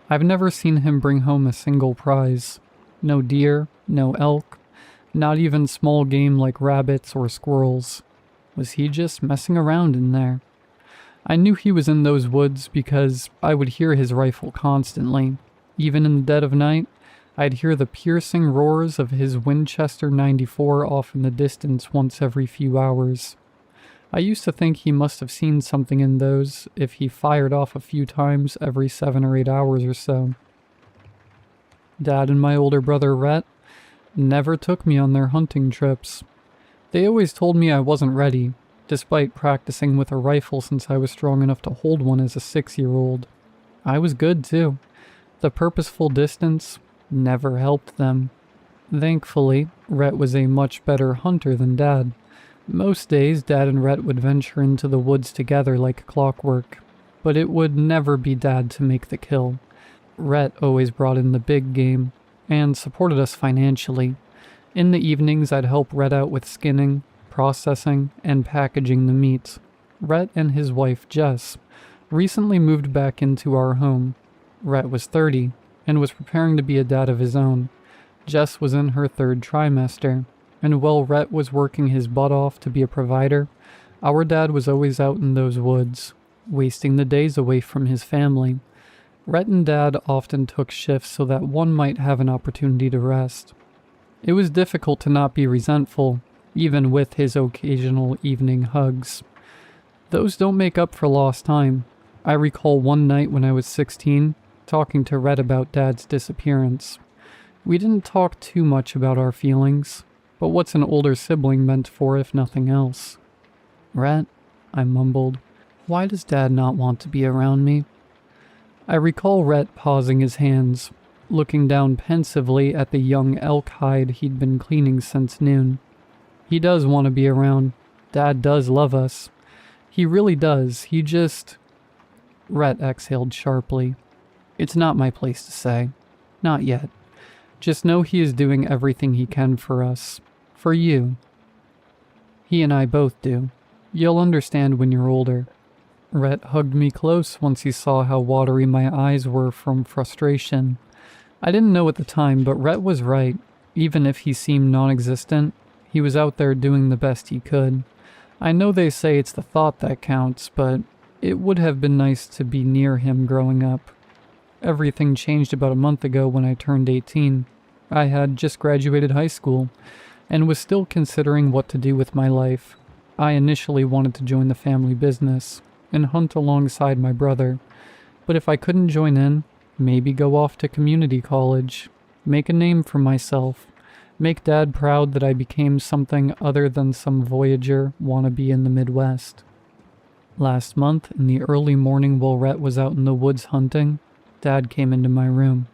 I've never seen him bring home a single prize. No deer, no elk, not even small game like rabbits or squirrels. Was he just messing around in there? I knew he was in those woods because I would hear his rifle constantly. Even in the dead of night, I'd hear the piercing roars of his Winchester 94 off in the distance once every few hours. I used to think he must have seen something in those if he fired off a few times every 7 or 8 hours or so. Dad and my older brother Rhett never took me on their hunting trips. They always told me I wasn't ready, despite practicing with a rifle since I was strong enough to hold one as a 6-year-old. I was good too. The purposeful distance never helped them. Thankfully, Rhett was a much better hunter than Dad. Most days, Dad and Rhett would venture into the woods together like clockwork, but it would never be Dad to make the kill. Rhett always brought in the big game, and supported us financially. In the evenings, I'd help Rhett out with skinning, processing, and packaging the meat. Rhett and his wife, Jess, recently moved back into our home. Rhett was 30, and was preparing to be a dad of his own. Jess was in her 3rd trimester, and while Rhett was working his butt off to be a provider, our dad was always out in those woods, wasting the days away from his family. Rhett and Dad often took shifts so that one might have an opportunity to rest. It was difficult to not be resentful, even with his occasional evening hugs. Those don't make up for lost time. I recall one night when I was 16, talking to Rhett about Dad's disappearance. We didn't talk too much about our feelings. But what's an older sibling meant for if nothing else? Rhett, I mumbled. Why does Dad not want to be around me? I recall Rhett pausing his hands, looking down pensively at the young elk hide he'd been cleaning since noon. He does want to be around. Dad does love us. He really does. He just... Rhett exhaled sharply. It's not my place to say. Not yet. Just know he is doing everything he can for us. For you. He and I both do. You'll understand when you're older. Rhett hugged me close once he saw how watery my eyes were from frustration. I didn't know at the time, but Rhett was right. Even if he seemed non-existent, he was out there doing the best he could. I know they say it's the thought that counts, but it would have been nice to be near him growing up. Everything changed about a month ago when I turned 18. I had just graduated high school and was still considering what to do with my life. I initially wanted to join the family business and hunt alongside my brother, but if I couldn't join in, maybe go off to community college, make a name for myself, make Dad proud that I became something other than some Voyager wannabe in the Midwest. Last month, in the early morning while Rhett was out in the woods hunting, Dad came into my room.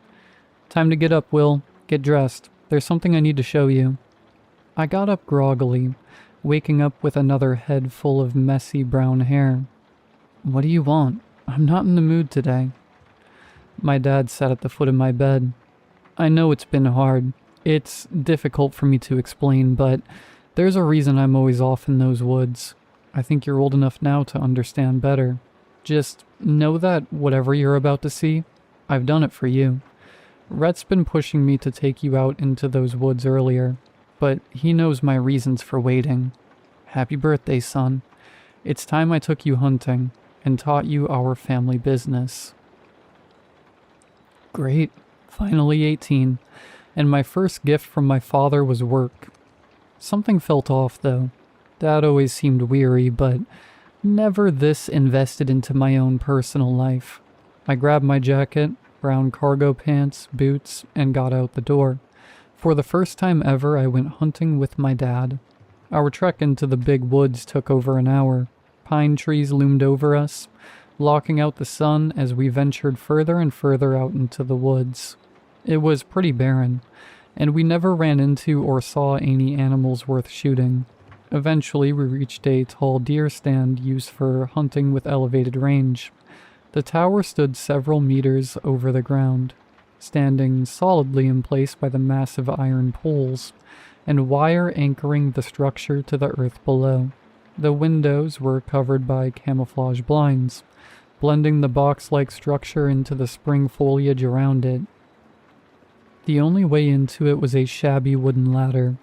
Time to get up, Will. Get dressed. There's something I need to show you. I got up groggily, waking up with another head full of messy brown hair. What do you want? I'm not in the mood today. My dad sat at the foot of my bed. I know it's been hard. It's difficult for me to explain, but there's a reason I'm always off in those woods. I think you're old enough now to understand better. Just know that whatever you're about to see, I've done it for you. Rhett's been pushing me to take you out into those woods earlier, but he knows my reasons for waiting. Happy birthday, son. It's time I took you hunting and taught you our family business. Great. Finally 18. And my first gift from my father was work. Something felt off, though. Dad always seemed weary, but never this invested into my own personal life. I grabbed my jacket, brown cargo pants, boots, and got out the door. For the first time ever, I went hunting with my dad. Our trek into the big woods took over an hour. Pine trees loomed over us, blocking out the sun as we ventured further and further out into the woods. It was pretty barren, and we never ran into or saw any animals worth shooting. Eventually, we reached a tall deer stand used for hunting with elevated range. The tower stood several meters over the ground, standing solidly in place by the massive iron poles and wire anchoring the structure to the earth below. The windows were covered by camouflage blinds, blending the box-like structure into the spring foliage around it. The only way into it was a shabby wooden ladder.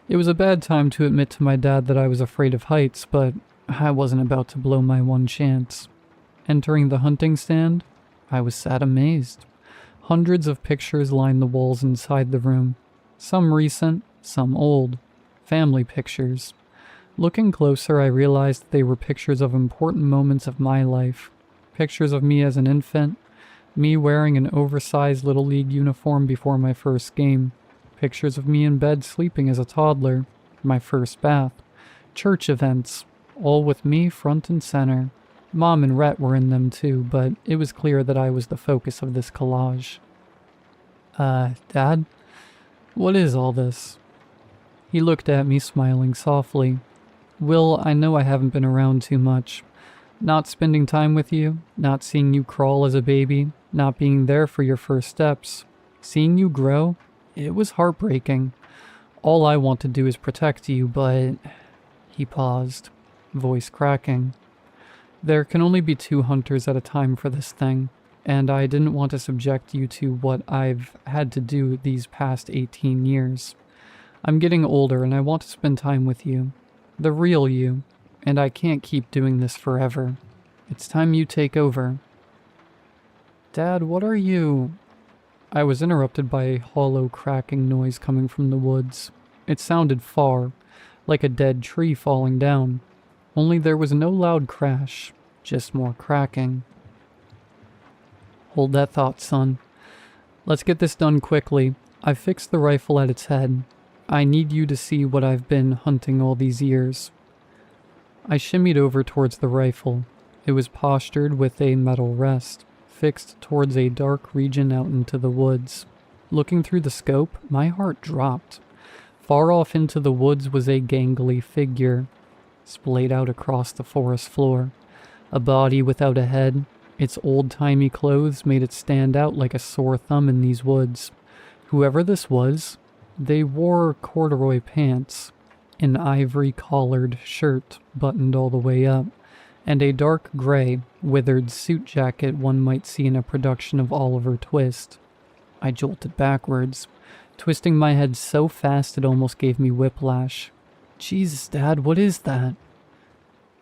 It was a bad time to admit to my dad that I was afraid of heights, but I wasn't about to blow my one chance. Entering the hunting stand, I was sat amazed. Hundreds of pictures lined the walls inside the room. Some recent, some old. Family pictures. Looking closer, I realized they were pictures of important moments of my life. Pictures of me as an infant, me wearing an oversized Little League uniform before my first game. Pictures of me in bed sleeping as a toddler, my first bath. Church events, all with me front and center. Mom and Rhett were in them too, but it was clear that I was the focus of this collage. Dad? What is all this? He looked at me, smiling softly. Will, I know I haven't been around too much. Not spending time with you, not seeing you crawl as a baby, not being there for your first steps. Seeing you grow, it was heartbreaking. All I want to do is protect you, but... He paused, voice cracking. There can only be 2 hunters at a time for this thing, and I didn't want to subject you to what I've had to do these past 18 years. I'm getting older and I want to spend time with you. The real you. And I can't keep doing this forever. It's time you take over. Dad, what are you... I was interrupted by a hollow cracking noise coming from the woods. It sounded far, like a dead tree falling down. Only there was no loud crash, just more cracking. Hold that thought, son. Let's get this done quickly. I've fixed the rifle at its head. I need you to see what I've been hunting all these years. I shimmied over towards the rifle. It was postured with a metal rest, fixed towards a dark region out into the woods. Looking through the scope, my heart dropped. Far off into the woods was a gangly figure, splayed out across the forest floor. A body without a head. Its old-timey clothes made it stand out like a sore thumb in these woods. Whoever this was, they wore corduroy pants, an ivory-collared shirt buttoned all the way up, and a dark gray, withered suit jacket one might see in a production of Oliver Twist. I jolted backwards, twisting my head so fast it almost gave me whiplash. Jesus, Dad, what is that?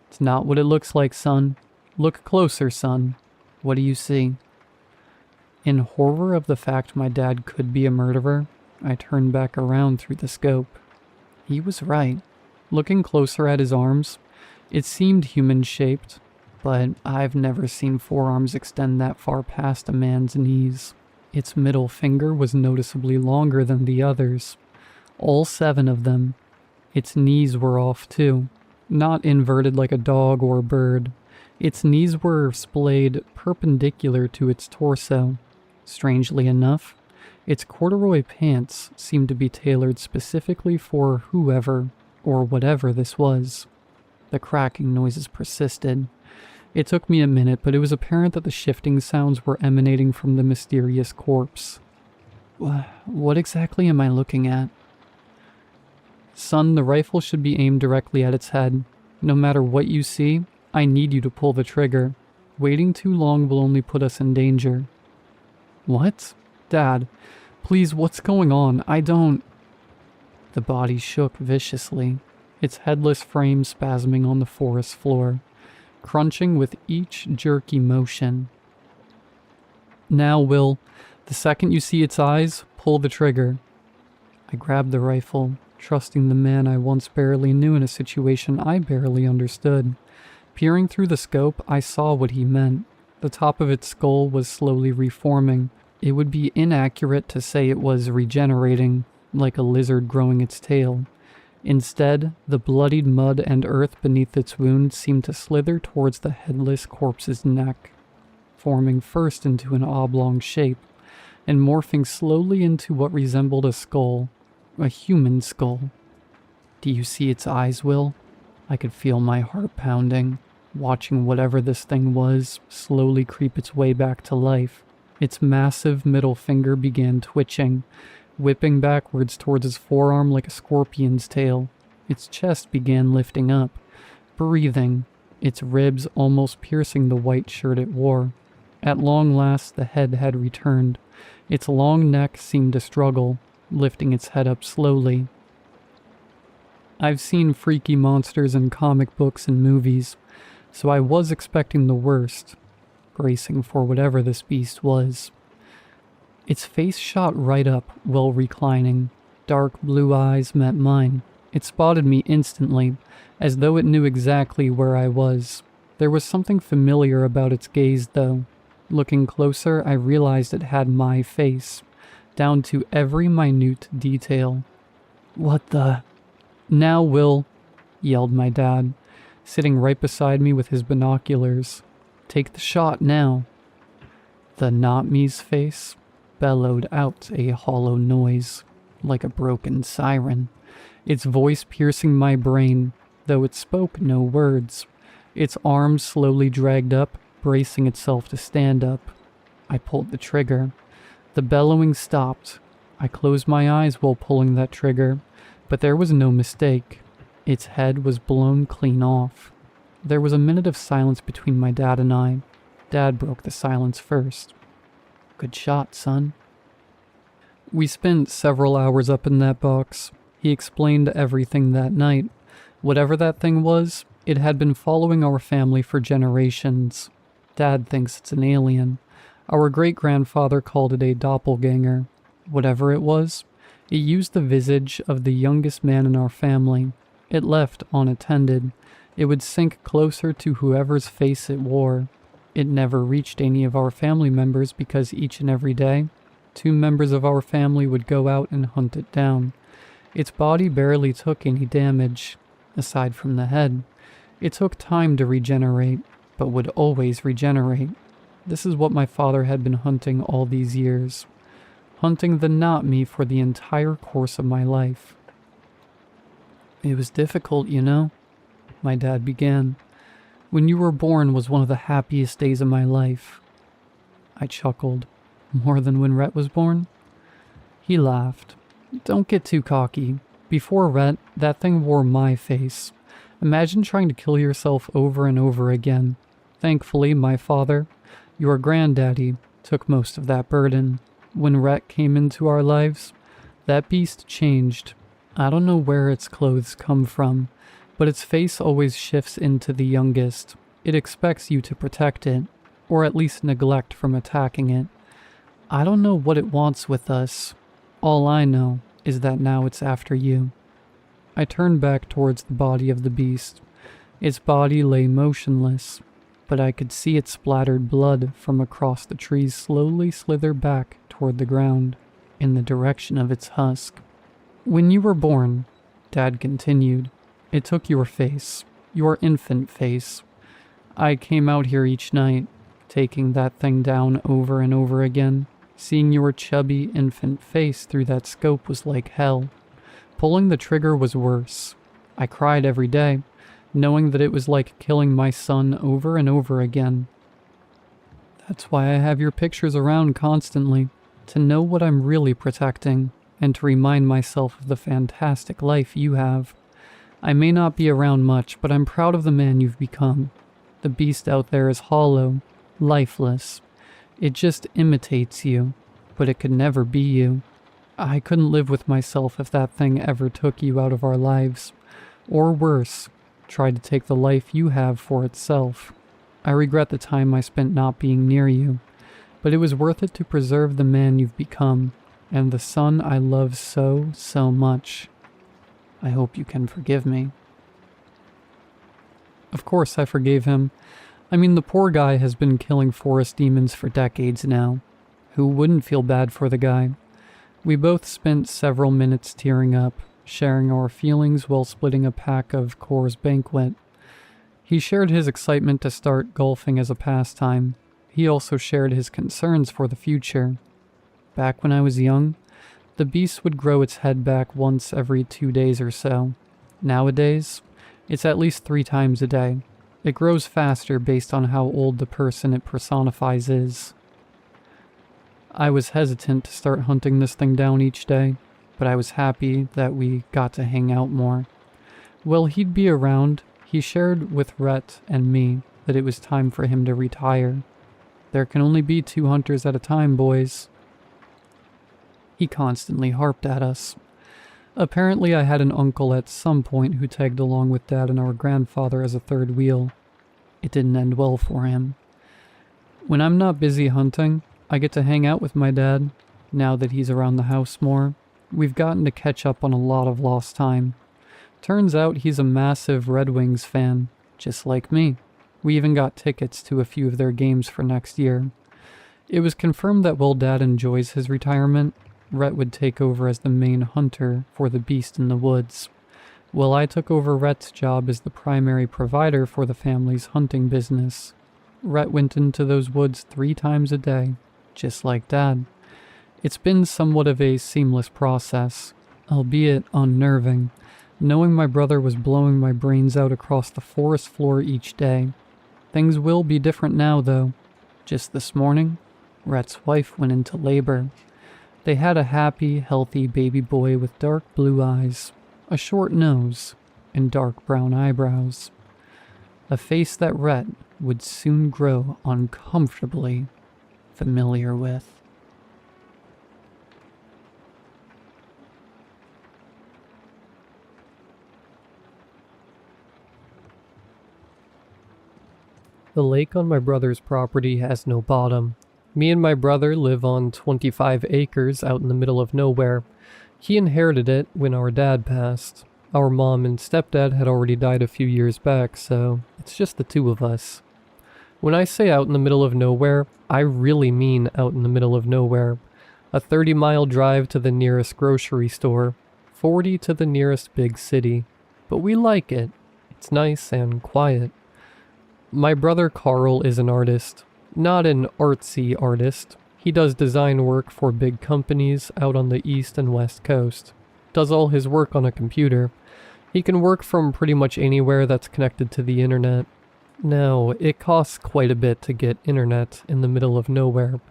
It's not what it looks like, son. Look closer, son. What do you see? In horror of the fact my dad could be a murderer, I turned back around through the scope. He was right. Looking closer at his arms, it seemed human-shaped, but I've never seen forearms extend that far past a man's knees. Its middle finger was noticeably longer than the others, all 7 of them. Its knees were off too, not inverted like a dog or a bird. Its knees were splayed perpendicular to its torso. Strangely enough, its corduroy pants seemed to be tailored specifically for whoever or whatever this was. The cracking noises persisted. It took me a minute, but it was apparent that the shifting sounds were emanating from the mysterious corpse. What exactly am I looking at? Son, the rifle should be aimed directly at its head. No matter what you see, I need you to pull the trigger. Waiting too long will only put us in danger. What? Dad, please, what's going on? I don't... The body shook viciously, its headless frame spasming on the forest floor, crunching with each jerky motion. Now, Will, the second you see its eyes, pull the trigger. I grabbed the rifle, trusting the man I once barely knew in a situation I barely understood. Peering through the scope, I saw what he meant. The top of its skull was slowly reforming. It would be inaccurate to say it was regenerating, like a lizard growing its tail. Instead, the bloodied mud and earth beneath its wound seemed to slither towards the headless corpse's neck, forming first into an oblong shape, and morphing slowly into what resembled a skull, a human skull. Do you see its eyes, Will? I could feel my heart pounding, watching whatever this thing was slowly creep its way back to life. Its massive middle finger began twitching, whipping backwards towards its forearm like a scorpion's tail. Its chest began lifting up, breathing, its ribs almost piercing the white shirt it wore. At long last, the head had returned. Its long neck seemed to struggle, lifting its head up slowly. I've seen freaky monsters in comic books and movies, so I was expecting the worst, bracing for whatever this beast was. Its face shot right up while reclining. Dark blue eyes met mine. It spotted me instantly, as though it knew exactly where I was. There was something familiar about its gaze, though. Looking closer, I realized it had my face, down to every minute detail. What the... Now, Will, yelled my dad, sitting right beside me with his binoculars. Take the shot now. The not-me's face bellowed out a hollow noise, like a broken siren, its voice piercing my brain, though it spoke no words. Its arms slowly dragged up, bracing itself to stand up. I pulled the trigger. The bellowing stopped. I closed my eyes while pulling that trigger, but there was no mistake. Its head was blown clean off. There was a minute of silence between my dad and I. Dad broke the silence first. Good shot, son. We spent several hours up in that box. He explained everything that night. Whatever that thing was, it had been following our family for generations. Dad thinks it's an alien. Our great-grandfather called it a doppelganger. Whatever it was, it used the visage of the youngest man in our family. It left unattended. It would sink closer to whoever's face it wore. It never reached any of our family members because each and every day, 2 members of our family would go out and hunt it down. Its body barely took any damage, aside from the head. It took time to regenerate, but would always regenerate. This is what my father had been hunting all these years. Hunting the not me for the entire course of my life. It was difficult, you know, my dad began. When you were born was one of the happiest days of my life. I chuckled. More than when Rhett was born? He laughed. Don't get too cocky. Before Rhett, that thing wore my face. Imagine trying to kill yourself over and over again. Thankfully, my father, your granddaddy, took most of that burden. When Rhett came into our lives, that beast changed. I don't know where its clothes come from, but its face always shifts into the youngest. It expects you to protect it, or at least neglect from attacking it. I don't know what it wants with us. All I know is that now it's after you. I turned back towards the body of the beast. Its body lay motionless, but I could see its splattered blood from across the trees slowly slither back toward the ground, in the direction of its husk. When you were born, Dad continued, it took your face, your infant face. I came out here each night, taking that thing down over and over again. Seeing your chubby infant face through that scope was like hell. Pulling the trigger was worse. I cried every day, knowing that it was like killing my son over and over again. That's why I have your pictures around constantly, to know what I'm really protecting, and to remind myself of the fantastic life you have. I may not be around much, but I'm proud of the man you've become. The beast out there is hollow, lifeless. It just imitates you, but it could never be you. I couldn't live with myself if that thing ever took you out of our lives. Or worse, tried to take the life you have for itself. I regret the time I spent not being near you, but it was worth it to preserve the man you've become, and the son I love so, so much. I hope you can forgive me. Of course I forgave him. I mean, the poor guy has been killing forest demons for decades now. Who wouldn't feel bad for the guy? We both spent several minutes tearing up, sharing our feelings while splitting a pack of Coors Banquet. He shared his excitement to start golfing as a pastime. He also shared his concerns for the future. Back when I was young, the beast would grow its head back once every 2 days or so. Nowadays, it's at least 3 times a day. It grows faster based on how old the person it personifies is. I was hesitant to start hunting this thing down each day, but I was happy that we got to hang out more. While he'd be around, he shared with Rhett and me that it was time for him to retire. There can only be 2 hunters at a time, boys. He constantly harped at us. Apparently I had an uncle at some point who tagged along with Dad and our grandfather as a third wheel. It didn't end well for him. When I'm not busy hunting, I get to hang out with my dad. Now that he's around the house more, we've gotten to catch up on a lot of lost time. Turns out he's a massive Red Wings fan, just like me. We even got tickets to a few of their games for next year. It was confirmed that while Dad enjoys his retirement, Rhett would take over as the main hunter for the beast in the woods, while I took over Rhett's job as the primary provider for the family's hunting business. Rhett went into those woods 3 times a day, just like Dad. It's been somewhat of a seamless process, albeit unnerving, knowing my brother was blowing my brains out across the forest floor each day. Things will be different now, though. Just this morning, Rhett's wife went into labor. They had a happy, healthy baby boy with dark blue eyes, a short nose, and dark brown eyebrows. A face that Rhett would soon grow uncomfortably familiar with. The lake on my brother's property has no bottom. Me and my brother live on 25 acres out in the middle of nowhere. He inherited it when our dad passed. Our mom and stepdad had already died a few years back, so it's just the 2 of us. When I say out in the middle of nowhere, I really mean out in the middle of nowhere. A 30-mile drive to the nearest grocery store, 40 to the nearest big city, but we like it. It's nice and quiet. My brother Carl is an artist, not an artsy artist. He does design work for big companies out on the east and west coast. Does all his work on a computer. He can work from pretty much anywhere that's connected to the internet. Now, it costs quite a bit to get internet in the middle of nowhere,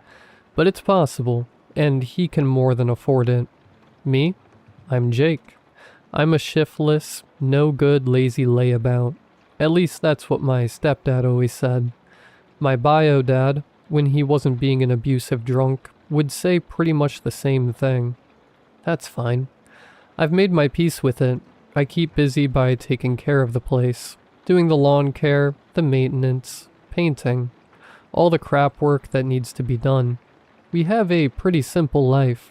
but it's possible, and he can more than afford it. Me? I'm Jake. I'm a shiftless, no-good, lazy layabout. At least that's what my stepdad always said. My bio dad, when he wasn't being an abusive drunk, would say pretty much the same thing. That's fine. I've made my peace with it. I keep busy by taking care of the place, doing the lawn care, the maintenance, painting, all the crap work that needs to be done. We have a pretty simple life.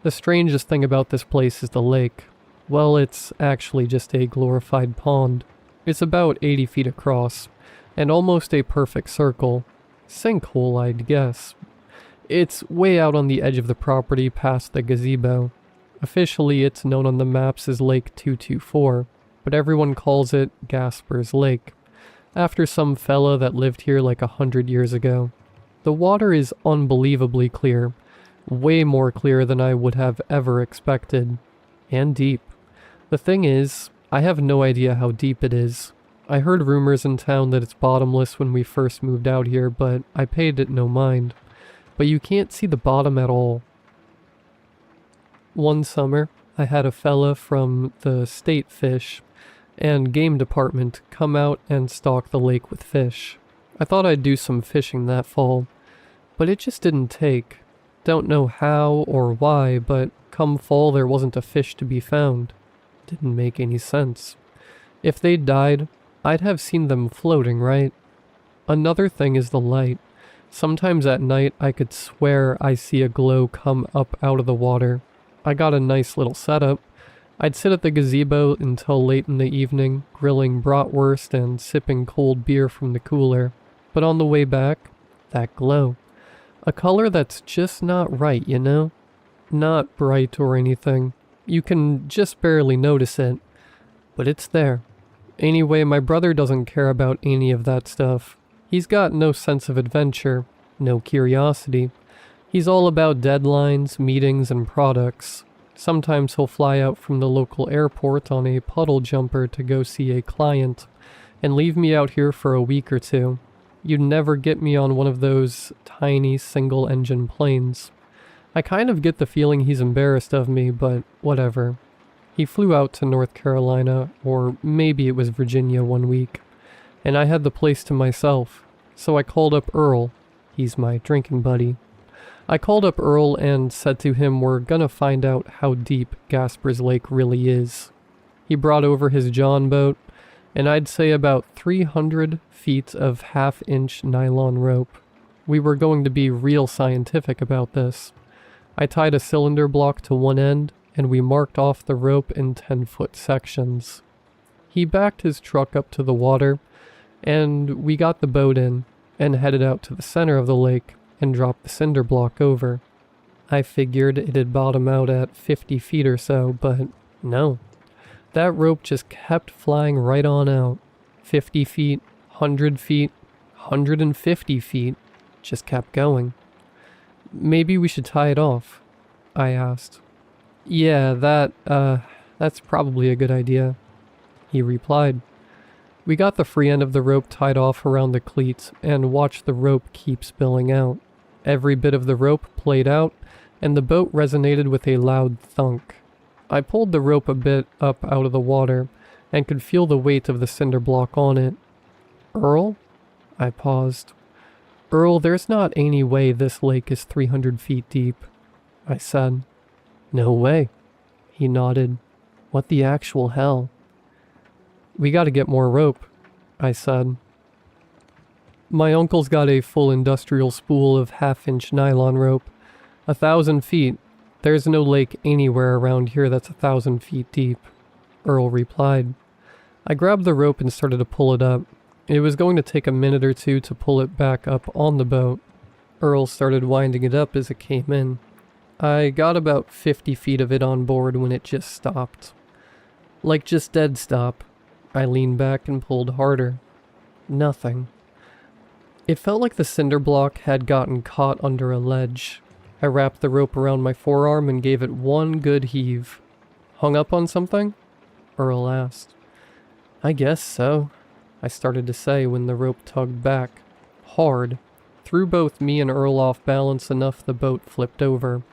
The strangest thing about this place is the lake. Well, it's actually just a glorified pond. It's about 80 feet across, and almost a perfect circle. Sinkhole, I'd guess. It's way out on the edge of the property past the gazebo. Officially, it's known on the maps as Lake 224, but everyone calls it Gasper's Lake, after some fella that lived here like 100 years ago. The water is unbelievably clear, way more clear than I would have ever expected, and deep. The thing is, I have no idea how deep it is. I heard rumors in town that it's bottomless when we first moved out here, but I paid it no mind. But you can't see the bottom at all. One summer, I had a fella from the state fish and game department come out and stock the lake with fish. I thought I'd do some fishing that fall, but it just didn't take. Don't know how or why, but come fall there wasn't a fish to be found. Didn't make any sense. If they'd died, I'd have seen them floating, right? Another thing is the light. Sometimes at night I could swear I see a glow come up out of the water. I got a nice little setup. I'd sit at the gazebo until late in the evening, grilling bratwurst and sipping cold beer from the cooler. But on the way back, that glow. A color that's just not right, you know? Not bright or anything. You can just barely notice it. But it's there. Anyway, my brother doesn't care about any of that stuff. He's got no sense of adventure, no curiosity. He's all about deadlines, meetings, and products. Sometimes he'll fly out from the local airport on a puddle jumper to go see a client, and leave me out here for a week or two. You'd never get me on one of those tiny single-engine planes. I kind of get the feeling he's embarrassed of me, but whatever. He flew out to North Carolina, or maybe it was Virginia, one week, and I had the place to myself, so I called up Earl. He's my drinking buddy. I called up Earl and said to him we're gonna find out how deep Gasper's Lake really is. He brought over his John boat, and I'd say about 300 feet of half-inch nylon rope. We were going to be real scientific about this. I tied a cylinder block to one end, and we marked off the rope in 10-foot sections. He backed his truck up to the water, and we got the boat in, and headed out to the center of the lake, and dropped the cinder block over. I figured it'd bottom out at 50 feet or so, but no. That rope just kept flying right on out. 50 feet, 100 feet, 150 feet, just kept going. Maybe we should tie it off, I asked. Yeah, that's probably a good idea, he replied. We got the free end of the rope tied off around the cleats and watched the rope keep spilling out. Every bit of the rope played out, and the boat resonated with a loud thunk. I pulled the rope a bit up out of the water, and could feel the weight of the cinder block on it. Earl? I paused. Earl, there's not any way this lake is 300 feet deep, I said. No way, he nodded. What the actual hell? We gotta get more rope, I said. My uncle's got a full industrial spool of half-inch nylon rope. 1,000 feet. There's no lake anywhere around here that's 1,000 feet deep, Earl replied. I grabbed the rope and started to pull it up. It was going to take a minute or two to pull it back up on the boat. Earl started winding it up as it came in. I got about 50 feet of it on board when it just stopped. Like just dead stop. I leaned back and pulled harder. Nothing. It felt like the cinder block had gotten caught under a ledge. I wrapped the rope around my forearm and gave it one good heave. Hung up on something? Earl asked. I guess so, I started to say when the rope tugged back. Hard. Threw both me and Earl off balance enough the boat flipped over.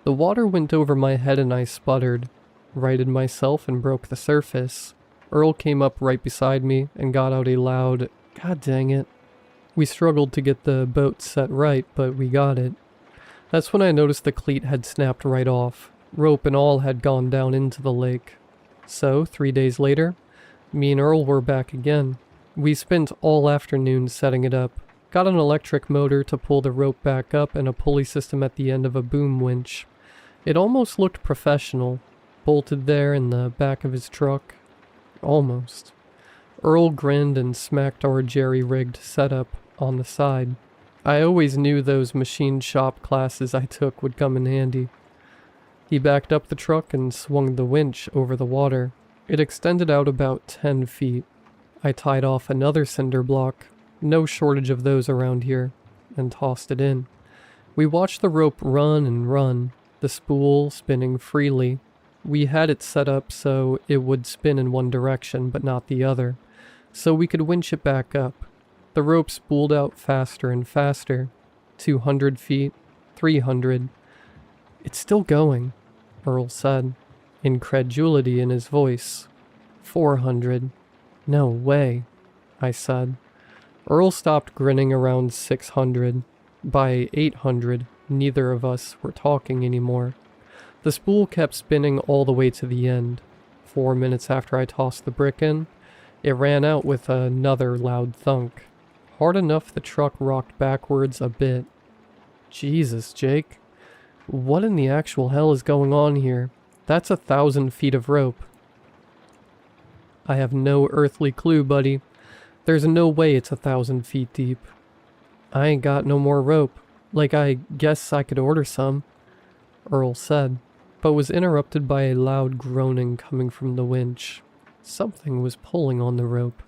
The water went over my head and I sputtered. Righted myself and broke the surface. Earl came up right beside me and got out a loud, "God dang it." We struggled to get the boat set right, but we got it. That's when I noticed the cleat had snapped right off. Rope and all had gone down into the lake. So, 3 days later, me and Earl were back again. We spent all afternoon setting it up. Got an electric motor to pull the rope back up and a pulley system at the end of a boom winch. It almost looked professional, bolted there in the back of his truck. Almost. Earl grinned and smacked our jerry-rigged setup on the side. I always knew those machine shop classes I took would come in handy. He backed up the truck and swung the winch over the water. It extended out about 10 feet. I tied off another cinder block, no shortage of those around here, and tossed it in. We watched the rope run and run, the spool spinning freely. We had it set up so it would spin in one direction but not the other, so we could winch it back up. The rope spooled out faster and faster. 200 feet, 300. It's still going, Earl said, incredulity in his voice. 400. No way, I said. Earl stopped grinning around 600. By 800, neither of us were talking anymore. The spool kept spinning all the way to the end. 4 minutes after I tossed the brick in, it ran out with another loud thunk. Hard enough the truck rocked backwards a bit. Jesus, Jake. What in the actual hell is going on here? That's 1,000 feet of rope. I have no earthly clue, buddy. There's no way it's 1,000 feet deep. I ain't got no more rope. Like, I guess I could order some, Earl said, but was interrupted by a loud groaning coming from the winch. Something was pulling on the rope.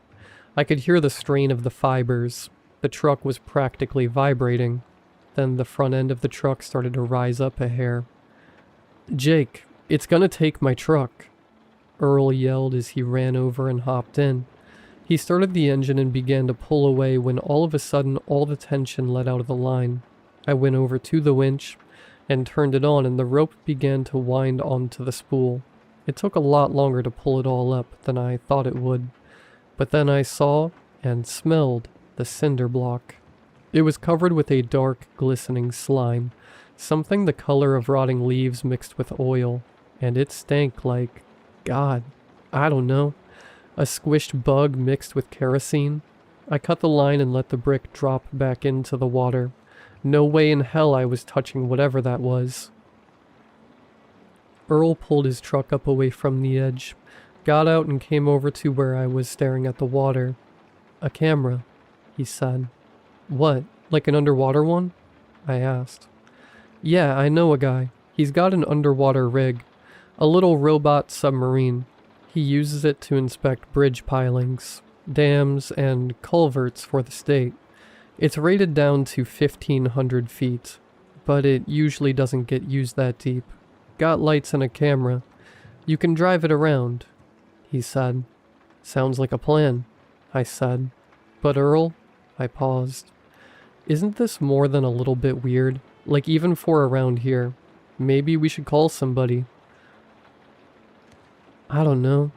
I could hear the strain of the fibers. The truck was practically vibrating. Then the front end of the truck started to rise up a hair. Jake, it's gonna take my truck, Earl yelled as he ran over and hopped in. He started the engine and began to pull away when all of a sudden all the tension let out of the line. I went over to the winch and turned it on and the rope began to wind onto the spool. It took a lot longer to pull it all up than I thought it would. But then I saw and smelled the cinder block. It was covered with a dark, glistening slime, something the color of rotting leaves mixed with oil, and it stank like, God, I don't know, a squished bug mixed with kerosene. I cut the line and let the brick drop back into the water. No way in hell I was touching whatever that was. Earl pulled his truck up away from the edge, got out and came over to where I was staring at the water. A camera, he said. What, like an underwater one? I asked. Yeah, I know a guy. He's got an underwater rig. A little robot submarine. He uses it to inspect bridge pilings, dams, and culverts for the state. It's rated down to 1,500 feet, but it usually doesn't get used that deep. Got lights and a camera. You can drive it around, he said. Sounds like a plan, I said. But Earl, I paused. Isn't this more than a little bit weird? Like even for around here. Maybe we should call somebody. I don't know.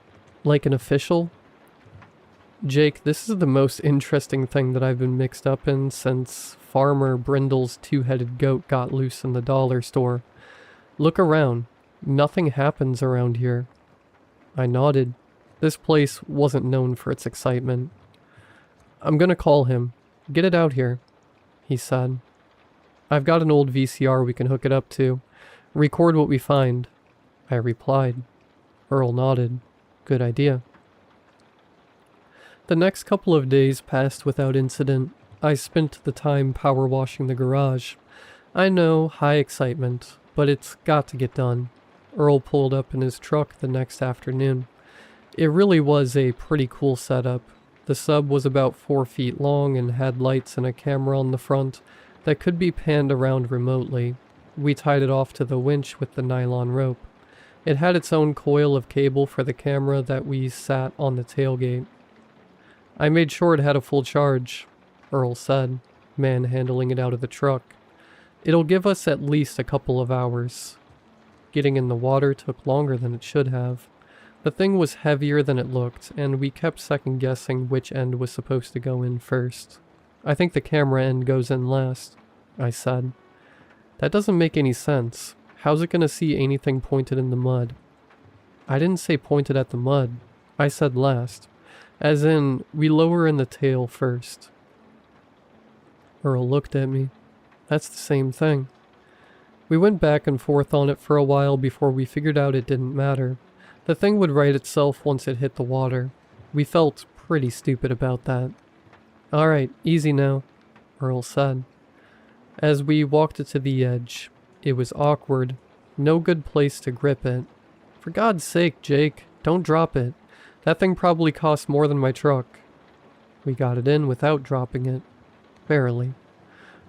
Like an official? Jake, this is the most interesting thing that I've been mixed up in since Farmer Brindle's two-headed goat got loose in the dollar store. Look around. Nothing happens around here. I nodded. This place wasn't known for its excitement. I'm gonna call him. Get it out here, he said. I've got an old VCR we can hook it up to. Record what we find, I replied. Earl nodded. Good idea. The next couple of days passed without incident. I spent the time power washing the garage. I know, high excitement. but it's got to get done. Earl pulled up in his truck the next afternoon. It really was a pretty cool setup. The sub was about 4 feet long and had lights and a camera on the front that could be panned around remotely. We tied it off to the winch with the nylon rope. It had its own coil of cable for the camera that we sat on the tailgate. I made sure it had a full charge, Earl said, manhandling it out of the truck. It'll give us at least a couple of hours. Getting in the water took longer than it should have. The thing was heavier than it looked, and we kept second-guessing which end was supposed to go in first. I think the camera end goes in last, I said. That doesn't make any sense. How's it gonna see anything pointed in the mud? I didn't say pointed at the mud. I said last. As in, we lower in the tail first. Earl looked at me. That's the same thing. We went back and forth on it for a while before we figured out it didn't matter. The thing would right itself once it hit the water. We felt pretty stupid about that. Alright, easy now, Earl said. As we walked it to the edge, it was awkward. No good place to grip it. For God's sake, Jake, don't drop it. That thing probably cost more than my truck. We got it in without dropping it. Barely.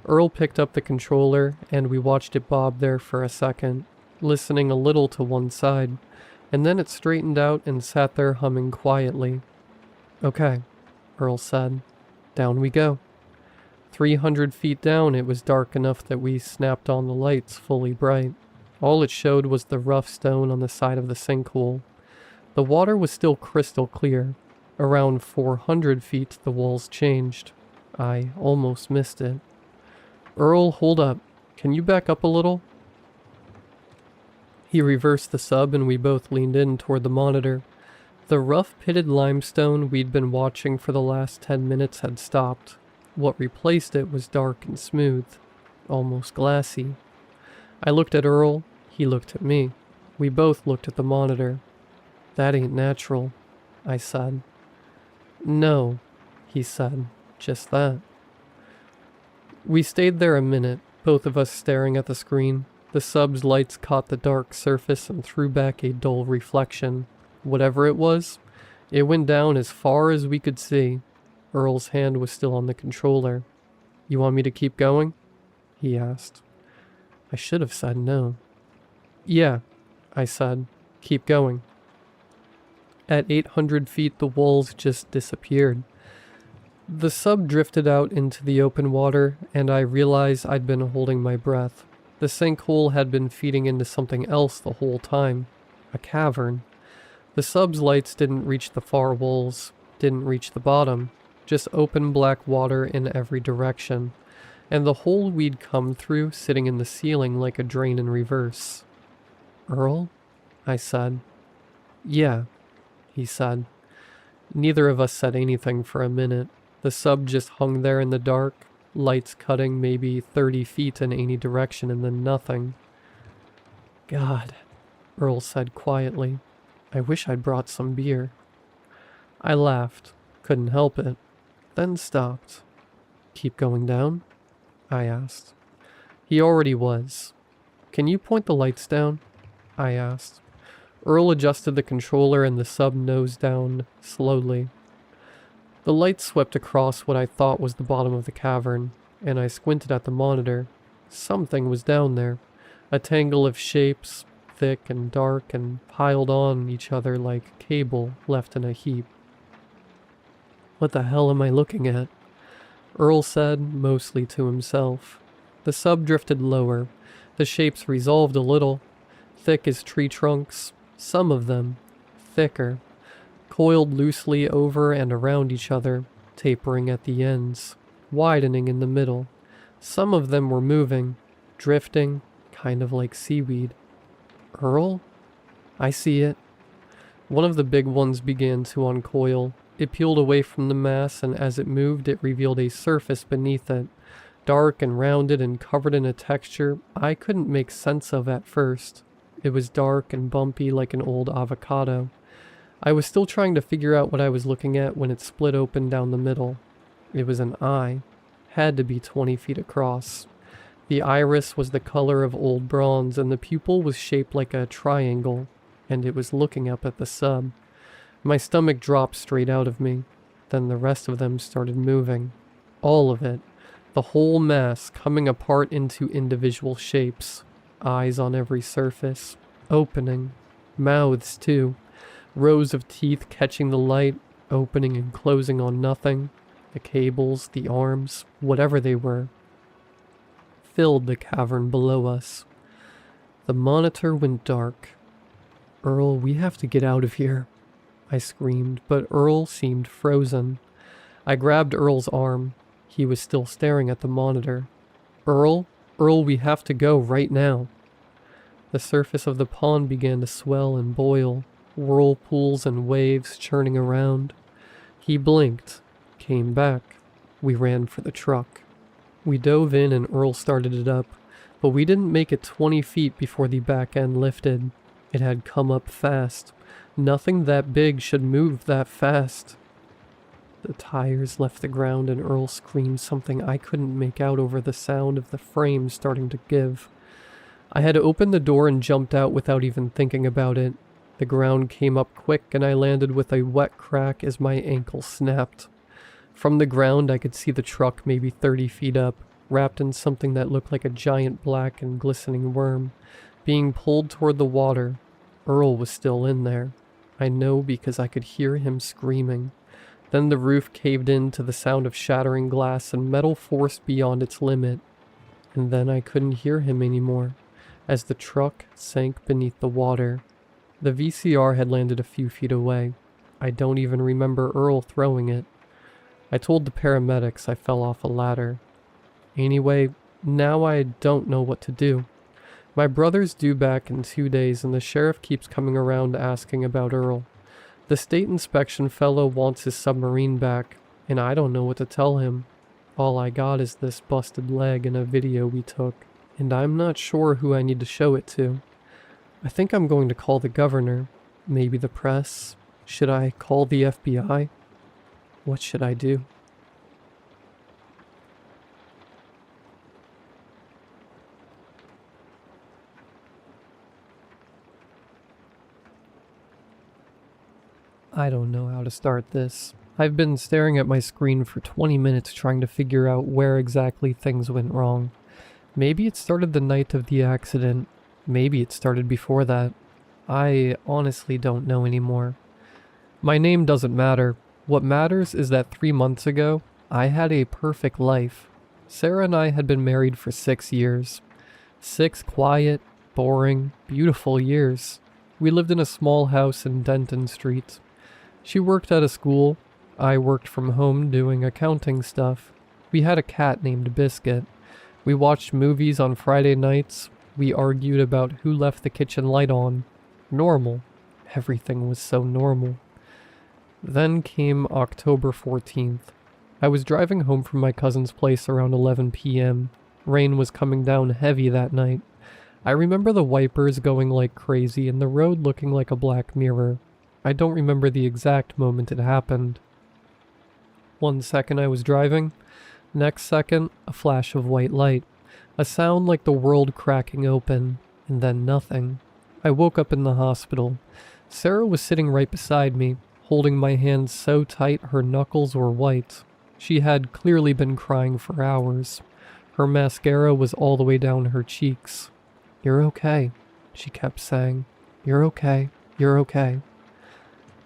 Earl picked up the controller, and we watched it bob there for a second, listening a little to one side, and then it straightened out and sat there humming quietly. Okay, Earl said. Down we go. 300 feet down, it was dark enough that we snapped on the lights fully bright. All it showed was the rough stone on the side of the sinkhole. The water was still crystal clear. Around 400 feet, the walls changed. I almost missed it. Earl, hold up. Can you back up a little? He reversed the sub and we both leaned in toward the monitor. The rough pitted limestone we'd been watching for the last 10 minutes had stopped. What replaced it was dark and smooth, almost glassy. I looked at Earl, he looked at me. We both looked at the monitor. That ain't natural, I said. No, he said, just that. We stayed there a minute, both of us staring at the screen. The sub's lights caught the dark surface and threw back a dull reflection. Whatever it was, it went down as far as we could see. Earl's hand was still on the controller. You want me to keep going? He asked. I should have said no. Yeah, I said. Keep going. At 800 feet, the walls just disappeared. The sub drifted out into the open water, and I realized I'd been holding my breath. The sinkhole had been feeding into something else the whole time. A cavern. The sub's lights didn't reach the far walls, didn't reach the bottom. Just open black water in every direction, and the hole we'd come through sitting in the ceiling like a drain in reverse. Earl? I said. Yeah, he said. Neither of us said anything for a minute. The sub just hung there in the dark, lights cutting maybe 30 feet in any direction and then nothing. God, Earl said quietly. I wish I'd brought some beer. I laughed. Couldn't help it. Then stopped. Keep going down? I asked. He already was. Can you point the lights down? I asked. Earl adjusted the controller and the sub nosed down slowly. The light swept across what I thought was the bottom of the cavern, and I squinted at the monitor. Something was down there. A tangle of shapes, thick and dark and piled on each other like cable left in a heap. What the hell am I looking at? Earl said, mostly to himself. The sub drifted lower. The shapes resolved a little. Thick as tree trunks, some of them thicker, coiled loosely over and around each other, tapering at the ends, widening in the middle. Some of them were moving, drifting, kind of like seaweed. Earl? I see it. One of the big ones began to uncoil. It peeled away from the mass, and as it moved, it revealed a surface beneath it, dark and rounded and covered in a texture I couldn't make sense of at first. It was dark and bumpy like an old avocado. I was still trying to figure out what I was looking at when it split open down the middle. It was an eye. Had to be 20 feet across. The iris was the color of old bronze, and the pupil was shaped like a triangle, and it was looking up at the sub. My stomach dropped straight out of me. Then the rest of them started moving. All of it. The whole mass coming apart into individual shapes. Eyes on every surface. Opening. Mouths, too. Rows of teeth catching the light, opening and closing on nothing. The cables, the arms, whatever they were, filled the cavern below us. The monitor went dark. "Earl, we have to get out of here," I screamed, but Earl seemed frozen. I grabbed Earl's arm. He was still staring at the monitor. "Earl, we have to go right now." The surface of the pond began to swell and boil, whirlpools and waves churning around. He blinked, came back. We ran for the truck. We dove in and Earl started it up, but we didn't make it 20 feet before the back end lifted. It had come up fast. Nothing that big should move that fast. The tires left the ground and Earl screamed something I couldn't make out over the sound of the frame starting to give. I had opened the door and jumped out without even thinking about it. The ground came up quick and I landed with a wet crack as my ankle snapped. From the ground I could see the truck maybe 30 feet up, wrapped in something that looked like a giant black and glistening worm, being pulled toward the water. Earl was still in there. I know because I could hear him screaming. Then the roof caved in to the sound of shattering glass and metal forced beyond its limit. And then I couldn't hear him anymore, as the truck sank beneath the water. The VCR had landed a few feet away. I don't even remember Earl throwing it. I told the paramedics I fell off a ladder. Anyway, now I don't know what to do. My brother's due back in 2 days and the sheriff keeps coming around asking about Earl. The state inspection fellow wants his submarine back, and I don't know what to tell him. All I got is this busted leg and a video we took, and I'm not sure who I need to show it to. I think I'm going to call the governor, maybe the press. Should I call the FBI? What should I do? I don't know how to start this. I've been staring at my screen for 20 minutes trying to figure out where exactly things went wrong. Maybe it started the night of the accident. Maybe it started before that. I honestly don't know anymore. My name doesn't matter. What matters is that 3 months ago, I had a perfect life. Sarah and I had been married for 6 years. 6 quiet, boring, beautiful years. We lived in a small house in Denton Street. She worked at a school. I worked from home doing accounting stuff. We had a cat named Biscuit. We watched movies on Friday nights. We argued about who left the kitchen light on. Normal. Everything was so normal. Then came October 14th. I was driving home from my cousin's place around 11 p.m. Rain was coming down heavy that night. I remember the wipers going like crazy and the road looking like a black mirror. I don't remember the exact moment it happened. 1 second I was driving. Next second, a flash of white light. A sound like the world cracking open. And then nothing. I woke up in the hospital. Sarah was sitting right beside me, holding my hand so tight her knuckles were white. She had clearly been crying for hours. Her mascara was all the way down her cheeks. "You're okay," she kept saying. "You're okay. You're okay."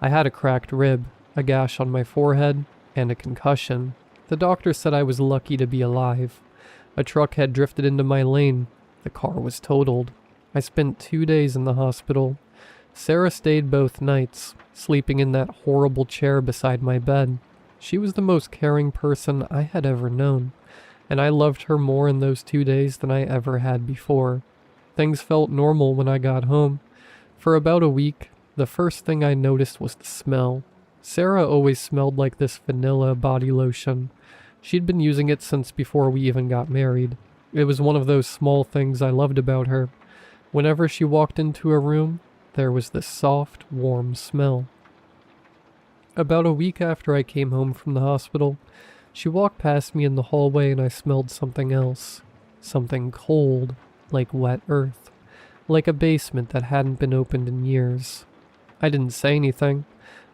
I had a cracked rib, a gash on my forehead, and a concussion. The doctor said I was lucky to be alive. A truck had drifted into my lane. The car was totaled. I spent 2 days in the hospital. Sarah stayed both nights, sleeping in that horrible chair beside my bed. She was the most caring person I had ever known, and I loved her more in those 2 days than I ever had before. Things felt normal when I got home. For about a week, the first thing I noticed was the smell. Sarah always smelled like this vanilla body lotion. She'd been using it since before we even got married. It was one of those small things I loved about her. Whenever she walked into a room, there was this soft, warm smell. About a week after I came home from the hospital, she walked past me in the hallway and I smelled something else. Something cold, like wet earth, like a basement that hadn't been opened in years. I didn't say anything.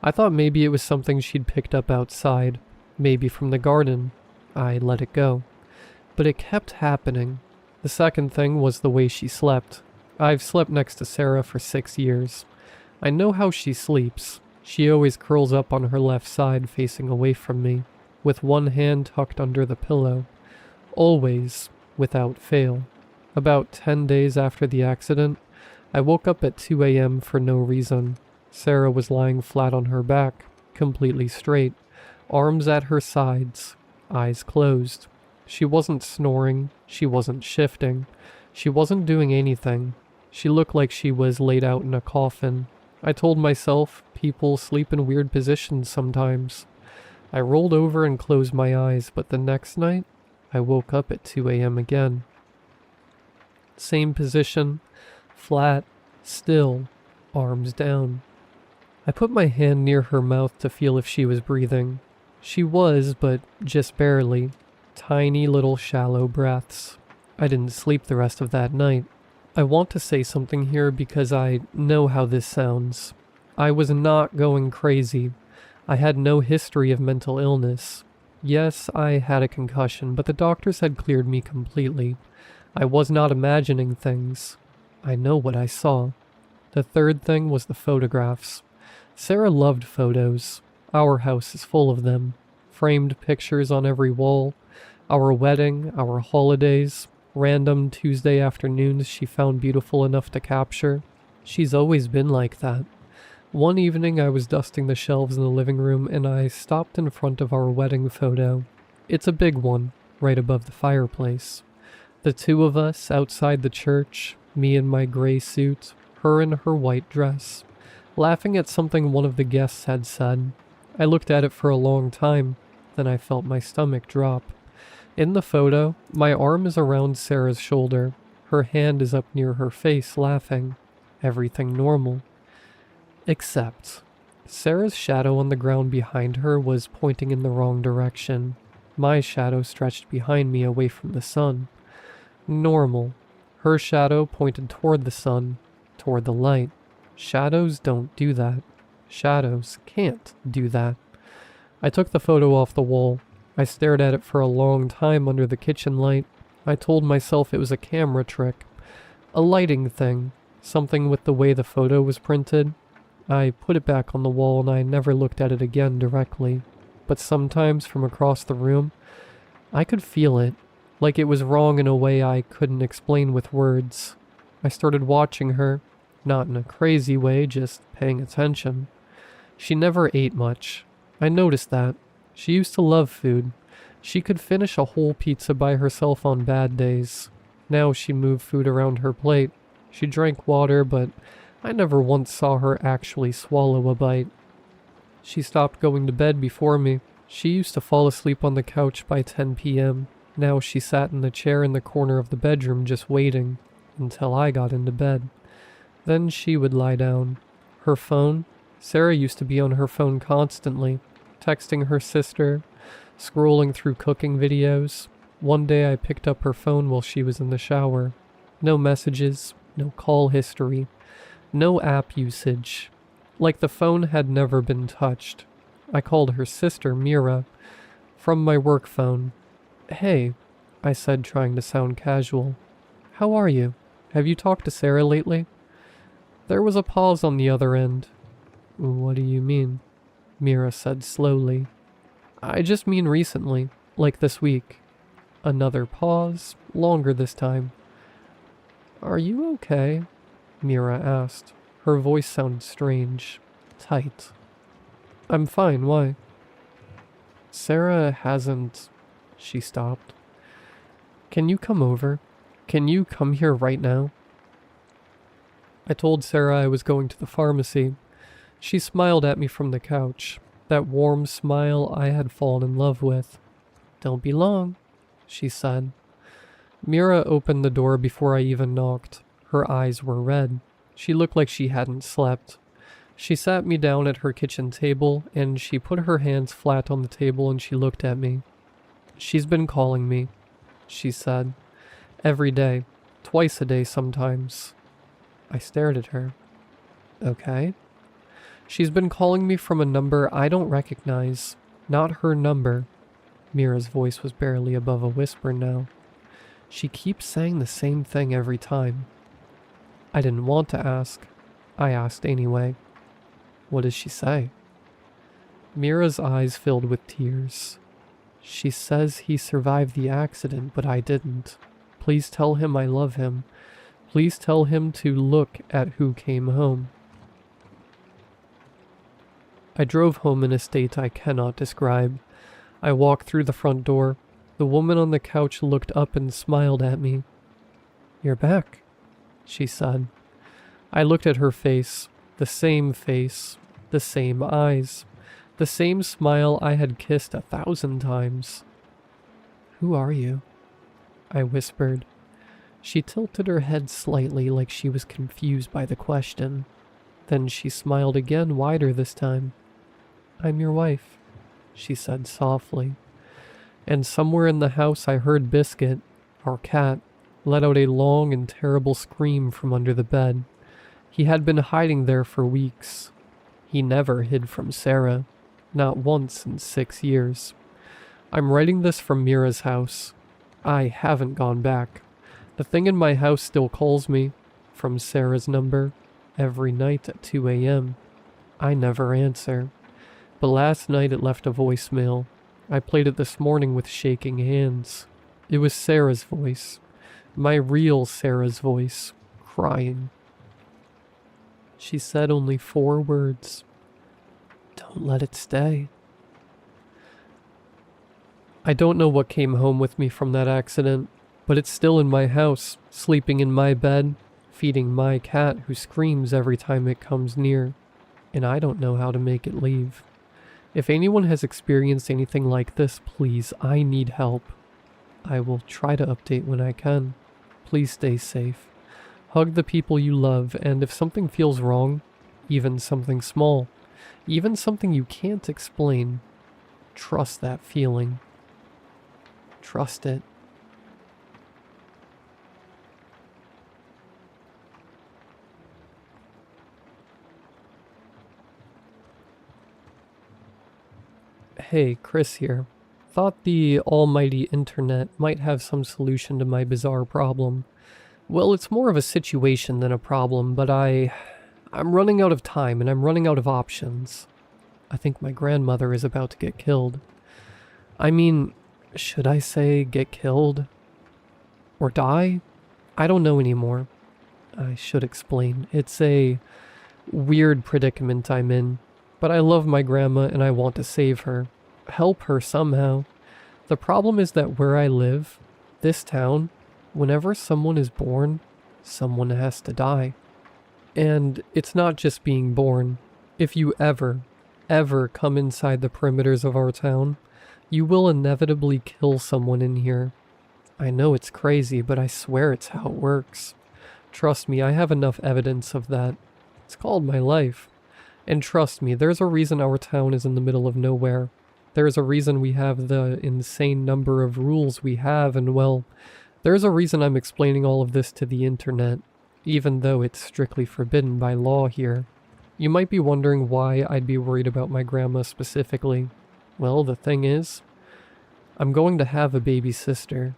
I thought maybe it was something she'd picked up outside, maybe from the garden. I let it go. But it kept happening. The second thing was the way she slept. I've slept next to Sarah for 6 years. I know how she sleeps. She always curls up on her left side facing away from me, with one hand tucked under the pillow. Always, without fail. About 10 days after the accident, I woke up at 2 a.m. for no reason. Sarah was lying flat on her back, completely straight, arms at her sides, eyes closed. She wasn't snoring, she wasn't shifting, she wasn't doing anything. She looked like she was laid out in a coffin. I told myself, people sleep in weird positions sometimes. I rolled over and closed my eyes, but the next night, I woke up at 2 a.m. again. Same position, flat, still, arms down. I put my hand near her mouth to feel if she was breathing. She was, but just barely. Tiny little shallow breaths. I didn't sleep the rest of that night. I want to say something here because I know how this sounds. I was not going crazy. I had no history of mental illness. Yes, I had a concussion, but the doctors had cleared me completely. I was not imagining things. I know what I saw. The third thing was the photographs. Sarah loved photos. Our house is full of them. Framed pictures on every wall. Our wedding, our holidays, random Tuesday afternoons she found beautiful enough to capture. She's always been like that. One evening I was dusting the shelves in the living room and I stopped in front of our wedding photo. It's a big one, right above the fireplace. The two of us outside the church, me in my gray suit, her in her white dress, laughing at something one of the guests had said. I looked at it for a long time, then I felt my stomach drop. In the photo, my arm is around Sarah's shoulder. Her hand is up near her face, laughing. Everything normal. Except, Sarah's shadow on the ground behind her was pointing in the wrong direction. My shadow stretched behind me away from the sun. Normal. Her shadow pointed toward the sun, toward the light. Shadows don't do that. Shadows can't do that. I took the photo off the wall. I stared at it for a long time under the kitchen light. I told myself it was a camera trick. A lighting thing. Something with the way the photo was printed. I put it back on the wall and I never looked at it again directly. But sometimes from across the room, I could feel it. Like it was wrong in a way I couldn't explain with words. I started watching her. Not in a crazy way, just paying attention. She never ate much. I noticed that. She used to love food. She could finish a whole pizza by herself on bad days. Now she moved food around her plate. She drank water, but I never once saw her actually swallow a bite. She stopped going to bed before me. She used to fall asleep on the couch by 10 p.m. Now she sat in the chair in the corner of the bedroom just waiting until I got into bed. Then she would lie down. Her phone? Sarah used to be on her phone constantly, texting her sister, scrolling through cooking videos. One day I picked up her phone while she was in the shower. No messages, no call history, no app usage. Like the phone had never been touched. I called her sister, Mira, from my work phone. "Hey," I said, trying to sound casual. "How are you? Have you talked to Sarah lately?" There was a pause on the other end. "What do you mean?" Mira said slowly. "I just mean recently, like this week." Another pause, longer this time. "Are you okay?" Mira asked. Her voice sounded strange, tight. "I'm fine, why?" "Sarah hasn't..." She stopped. "Can you come over? Can you come here right now?" I told Sarah I was going to the pharmacy. She smiled at me from the couch, that warm smile I had fallen in love with. "Don't be long," she said. Mira opened the door before I even knocked. Her eyes were red. She looked like she hadn't slept. She sat me down at her kitchen table, and she put her hands flat on the table and she looked at me. "She's been calling me," she said. Every day. Twice a day sometimes. I stared at her. Okay. She's been calling me from a number I don't recognize. Not her number. Mira's voice was barely above a whisper now. She keeps saying the same thing every time. I didn't want to ask. I asked anyway. What does she say? Mira's eyes filled with tears. She says he survived the accident, but I didn't. Please tell him I love him. Please tell him to look at who came home. I drove home in a state I cannot describe. I walked through the front door. The woman on the couch looked up and smiled at me. "You're back," she said. I looked at her face, the same eyes, the same smile I had kissed 1,000 times. "Who are you?" I whispered. She tilted her head slightly like she was confused by the question. Then she smiled again, wider this time. "I'm your wife," she said softly. And somewhere in the house I heard Biscuit, our cat, let out a long and terrible scream from under the bed. He had been hiding there for weeks. He never hid from Sarah, not once in 6 years. I'm writing this from Mira's house. I haven't gone back. The thing in my house still calls me, from Sarah's number, every night at 2 a.m. I never answer. But last night it left a voicemail. I played it this morning with shaking hands. It was Sarah's voice. My real Sarah's voice, crying. She said only 4 words. "Don't let it stay." I don't know what came home with me from that accident, but it's still in my house, sleeping in my bed, feeding my cat who screams every time it comes near, and I don't know how to make it leave. If anyone has experienced anything like this, please, I need help. I will try to update when I can. Please stay safe. Hug the people you love, and if something feels wrong, even something small, even something you can't explain, trust that feeling. Trust it. Hey, Chris here. Thought the almighty internet might have some solution to my bizarre problem. Well, it's more of a situation than a problem, but I'm running out of time and I'm running out of options. I think my grandmother is about to get killed. I mean, should I say get killed? Or die? I don't know anymore. I should explain. It's a weird predicament I'm in, but I love my grandma and I want to save her. Help her somehow. The problem is that where I live, this town, whenever someone is born, someone has to die. And it's not just being born. If you ever come inside the perimeters of our town, you will inevitably kill someone in here. I know it's crazy, but I swear it's how it works. Trust me, I have enough evidence of that. It's called my life. And trust me, there's a reason our town is in the middle of nowhere. There's a reason we have the insane number of rules we have, and well, there's a reason I'm explaining all of this to the internet, even though it's strictly forbidden by law here. You might be wondering why I'd be worried about my grandma specifically. Well, the thing is, I'm going to have a baby sister.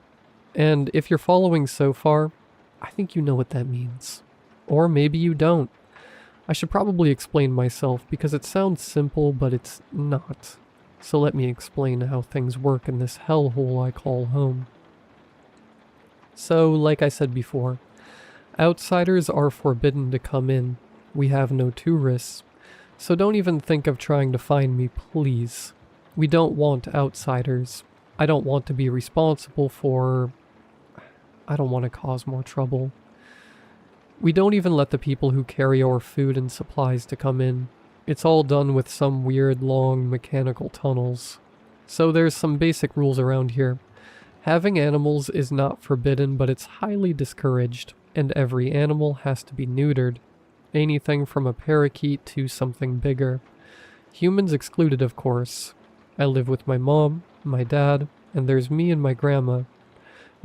And if you're following so far, I think you know what that means. Or maybe you don't. I should probably explain myself because it sounds simple, but it's not. So let me explain how things work in this hellhole I call home. So, like I said before, outsiders are forbidden to come in. We have no tourists. So don't even think of trying to find me, please. We don't want outsiders. I don't want to be responsible for... I don't want to cause more trouble. We don't even let the people who carry our food and supplies to come in. It's all done with some weird long mechanical tunnels. So there's some basic rules around here. Having animals is not forbidden, but it's highly discouraged, and every animal has to be neutered. Anything from a parakeet to something bigger. Humans excluded, of course. I live with my mom, my dad, and there's me and my grandma.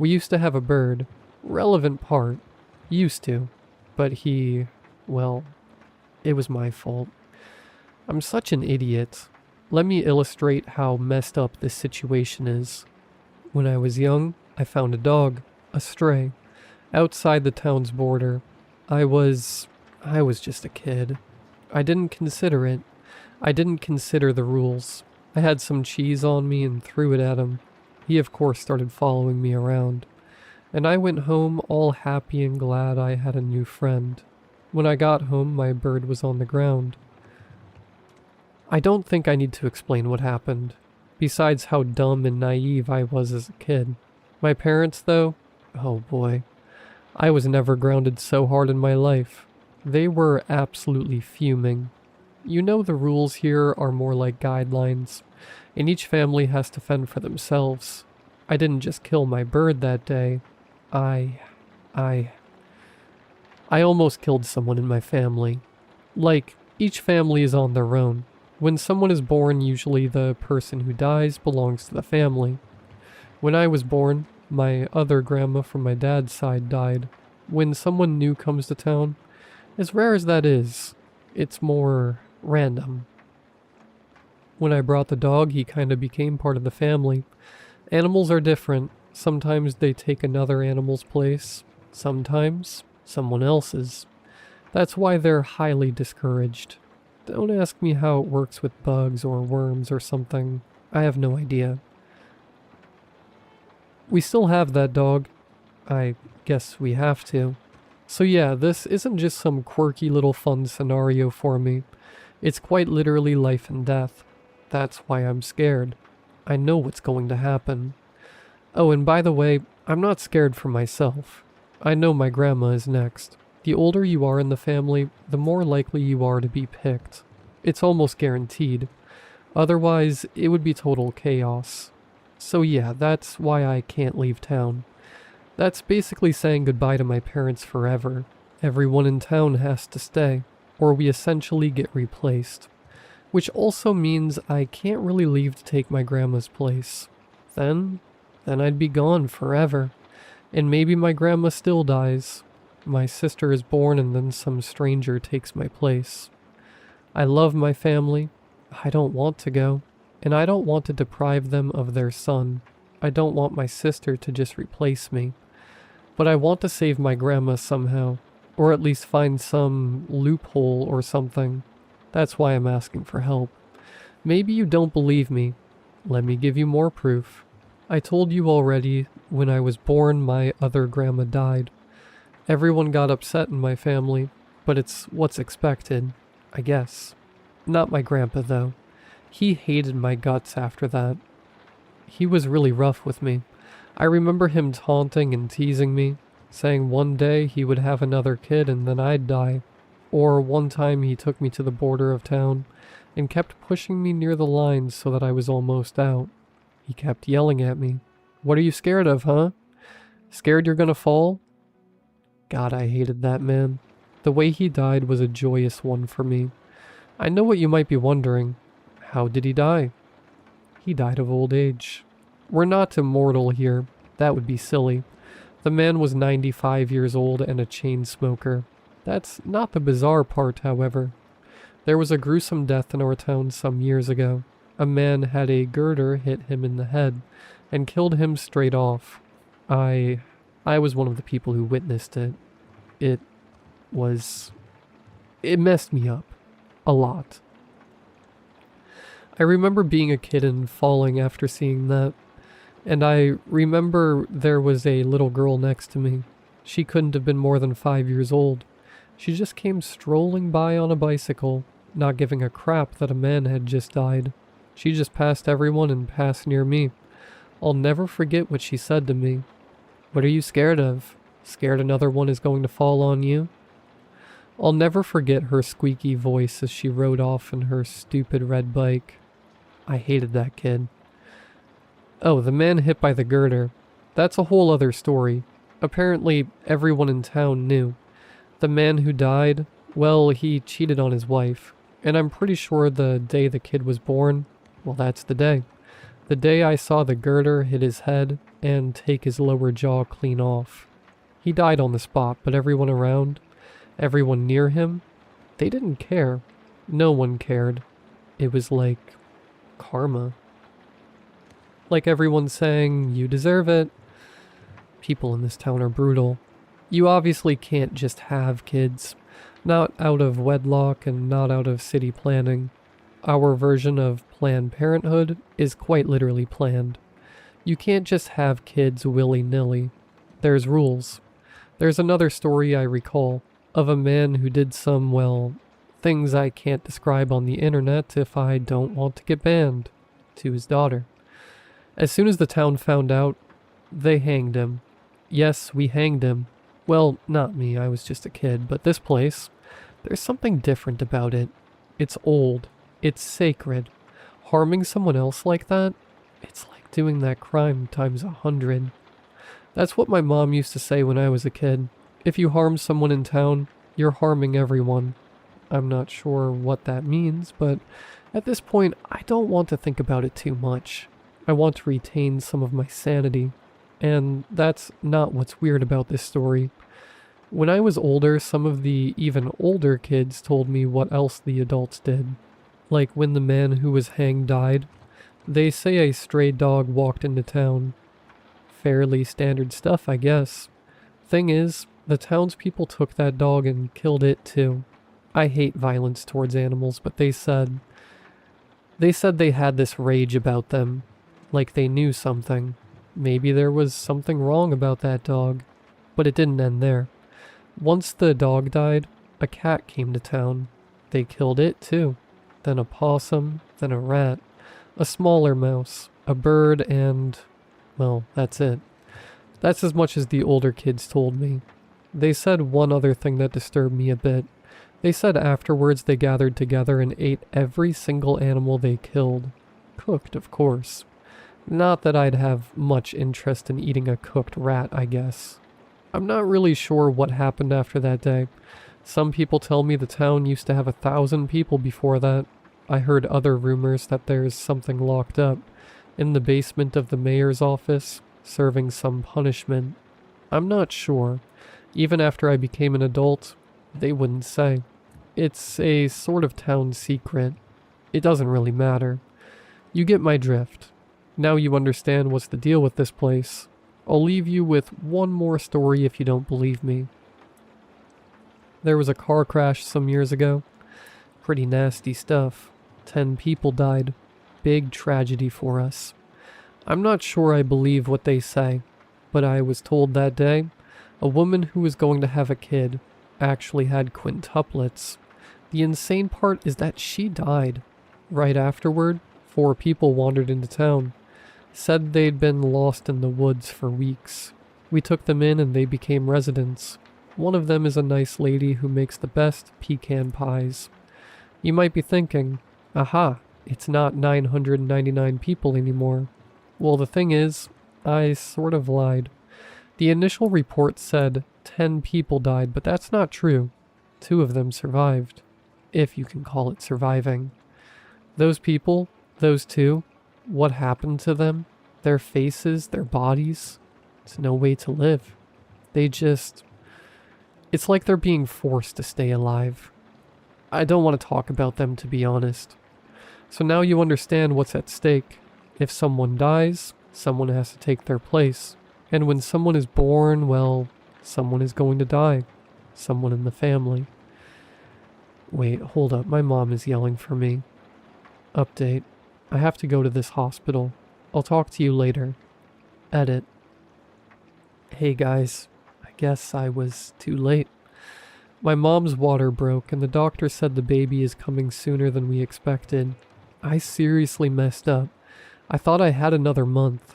We used to have a bird. We used to have a bird, but it died. It died 2 years ago. It was a relevant part. Used to. But well, it was my fault. I'm such an idiot. Let me illustrate how messed up this situation is. When I was young, I found a dog, a stray, outside the town's border. I was just a kid. I didn't consider it. I didn't consider the rules. I had some cheese on me and threw it at him. He of course started following me around. And I went home all happy and glad I had a new friend. When I got home, my bird was on the ground. I don't think I need to explain what happened, besides how dumb and naive I was as a kid. My parents, though, oh boy, I was never grounded so hard in my life. They were absolutely fuming. You know the rules here are more like guidelines, and each family has to fend for themselves. I didn't just kill my bird that day. I almost killed someone in my family. Like, each family is on their own. When someone is born, usually the person who dies belongs to the family. When I was born, my other grandma from my dad's side died. When someone new comes to town, as rare as that is, it's more random. When I brought the dog, he kinda became part of the family. Animals are different. Sometimes they take another animal's place. Sometimes someone else's. That's why they're highly discouraged. Don't ask me how it works with bugs or worms or something. I have no idea. We still have that dog. I guess we have to. So yeah, this isn't just some quirky little fun scenario for me. It's quite literally life and death. That's why I'm scared. I know what's going to happen. Oh, and by the way, I'm not scared for myself. I know my grandma is next. The older you are in the family, the more likely you are to be picked. It's almost guaranteed. Otherwise, it would be total chaos. So yeah, that's why I can't leave town. That's basically saying goodbye to my parents forever. Everyone in town has to stay, or we essentially get replaced. Which also means I can't really leave to take my grandma's place. Then I'd be gone forever. And maybe my grandma still dies. My sister is born and then some stranger takes my place. I love my family. I don't want to go. And I don't want to deprive them of their son. I don't want my sister to just replace me. But I want to save my grandma somehow. Or at least find some loophole or something. That's why I'm asking for help. Maybe you don't believe me. Let me give you more proof. I told you already, when I was born, my other grandma died. Everyone got upset in my family, but it's what's expected, I guess. Not my grandpa, though. He hated my guts after that. He was really rough with me. I remember him taunting and teasing me, saying one day he would have another kid and then I'd die. Or one time he took me to the border of town and kept pushing me near the lines so that I was almost out. He kept yelling at me. "What are you scared of, huh? Scared you're gonna fall?" God, I hated that man. The way he died was a joyous one for me. I know what you might be wondering. How did he die? He died of old age. We're not immortal here. That would be silly. The man was 95 years old and a chain smoker. That's not the bizarre part, however. There was a gruesome death in our town some years ago. A man had a girder hit him in the head and killed him straight off. I was one of the people who witnessed it. It messed me up. A lot. I remember being a kid and falling after seeing that. And I remember there was a little girl next to me. She couldn't have been more than 5 years old. She just came strolling by on a bicycle, not giving a crap that a man had just died. She just passed everyone and passed near me. I'll never forget what she said to me. "What are you scared of? Scared another one is going to fall on you?" I'll never forget her squeaky voice as she rode off in her stupid red bike. I hated that kid. Oh, the man hit by the girder. That's a whole other story. Apparently, everyone in town knew. The man who died, well, he cheated on his wife. And I'm pretty sure the day the kid was born, well, that's the day. The day I saw the girder hit his head and take his lower jaw clean off. He died on the spot, but everyone around, everyone near him, they didn't care. No one cared. It was like karma. Like everyone saying, you deserve it. People in this town are brutal. You obviously can't just have kids. Not out of wedlock and not out of city planning. Our version of Planned Parenthood is quite literally planned. You can't just have kids willy-nilly. There's rules. There's another story I recall of a man who did some, well, things I can't describe on the internet if I don't want to get banned, to his daughter. As soon as the town found out, they hanged him. Yes, we hanged him. Well, not me, I was just a kid, but this place, there's something different about it. It's old. It's sacred. Harming someone else like that, it's like doing that crime times 100. That's what my mom used to say when I was a kid. If you harm someone in town, you're harming everyone. I'm not sure what that means, but at this point, I don't want to think about it too much. I want to retain some of my sanity. And that's not what's weird about this story. When I was older, some of the even older kids told me what else the adults did. Like when the man who was hanged died, they say a stray dog walked into town. Fairly standard stuff, I guess. Thing is, the townspeople took that dog and killed it too. I hate violence towards animals, but they said they had this rage about them, like they knew something. Maybe there was something wrong about that dog, but it didn't end there. Once the dog died, a cat came to town. They killed it too. Then a possum, then a rat, a smaller mouse, a bird, and, well, that's it. That's as much as the older kids told me. They said one other thing that disturbed me a bit. They said afterwards they gathered together and ate every single animal they killed. Cooked, of course. Not that I'd have much interest in eating a cooked rat, I guess. I'm not really sure what happened after that day. Some people tell me the town used to have 1,000 people before that. I heard other rumors that there's something locked up in the basement of the mayor's office, serving some punishment. I'm not sure. Even after I became an adult, they wouldn't say. It's a sort of town secret. It doesn't really matter. You get my drift. Now you understand what's the deal with this place. I'll leave you with one more story if you don't believe me. There was a car crash some years ago. Pretty nasty stuff. 10 people died. Big tragedy for us. I'm not sure I believe what they say, but I was told that day a woman who was going to have a kid actually had quintuplets. The insane part is that she died. Right afterward, 4 people wandered into town. Said they'd been lost in the woods for weeks. We took them in and they became residents. One of them is a nice lady who makes the best pecan pies. You might be thinking, aha, it's not 999 people anymore. Well, the thing is, I sort of lied. The initial report said 10 people died, but that's not true. 2 of them survived. If you can call it surviving. Those people, those 2, what happened to them? Their faces, their bodies? It's no way to live. It's like they're being forced to stay alive. I don't want to talk about them, to be honest. So now you understand what's at stake. If someone dies, someone has to take their place. And when someone is born, well, someone is going to die. Someone in the family. Wait, hold up. My mom is yelling for me. Update. I have to go to this hospital. I'll talk to you later. Edit. Hey guys. I guess I was too late. My mom's water broke and the doctor said the baby is coming sooner than we expected. I seriously messed up. I thought I had another month.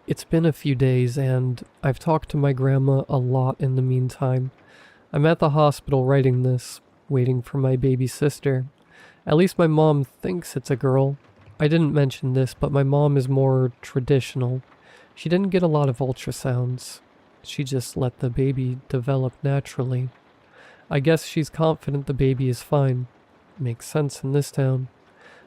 It's been a few days and I've talked to my grandma a lot in the meantime. I'm at the hospital writing this, waiting for my baby sister. At least my mom thinks it's a girl. I didn't mention this, but my mom is more traditional. She didn't get a lot of ultrasounds. She just let the baby develop naturally. I guess she's confident the baby is fine. Makes sense in this town.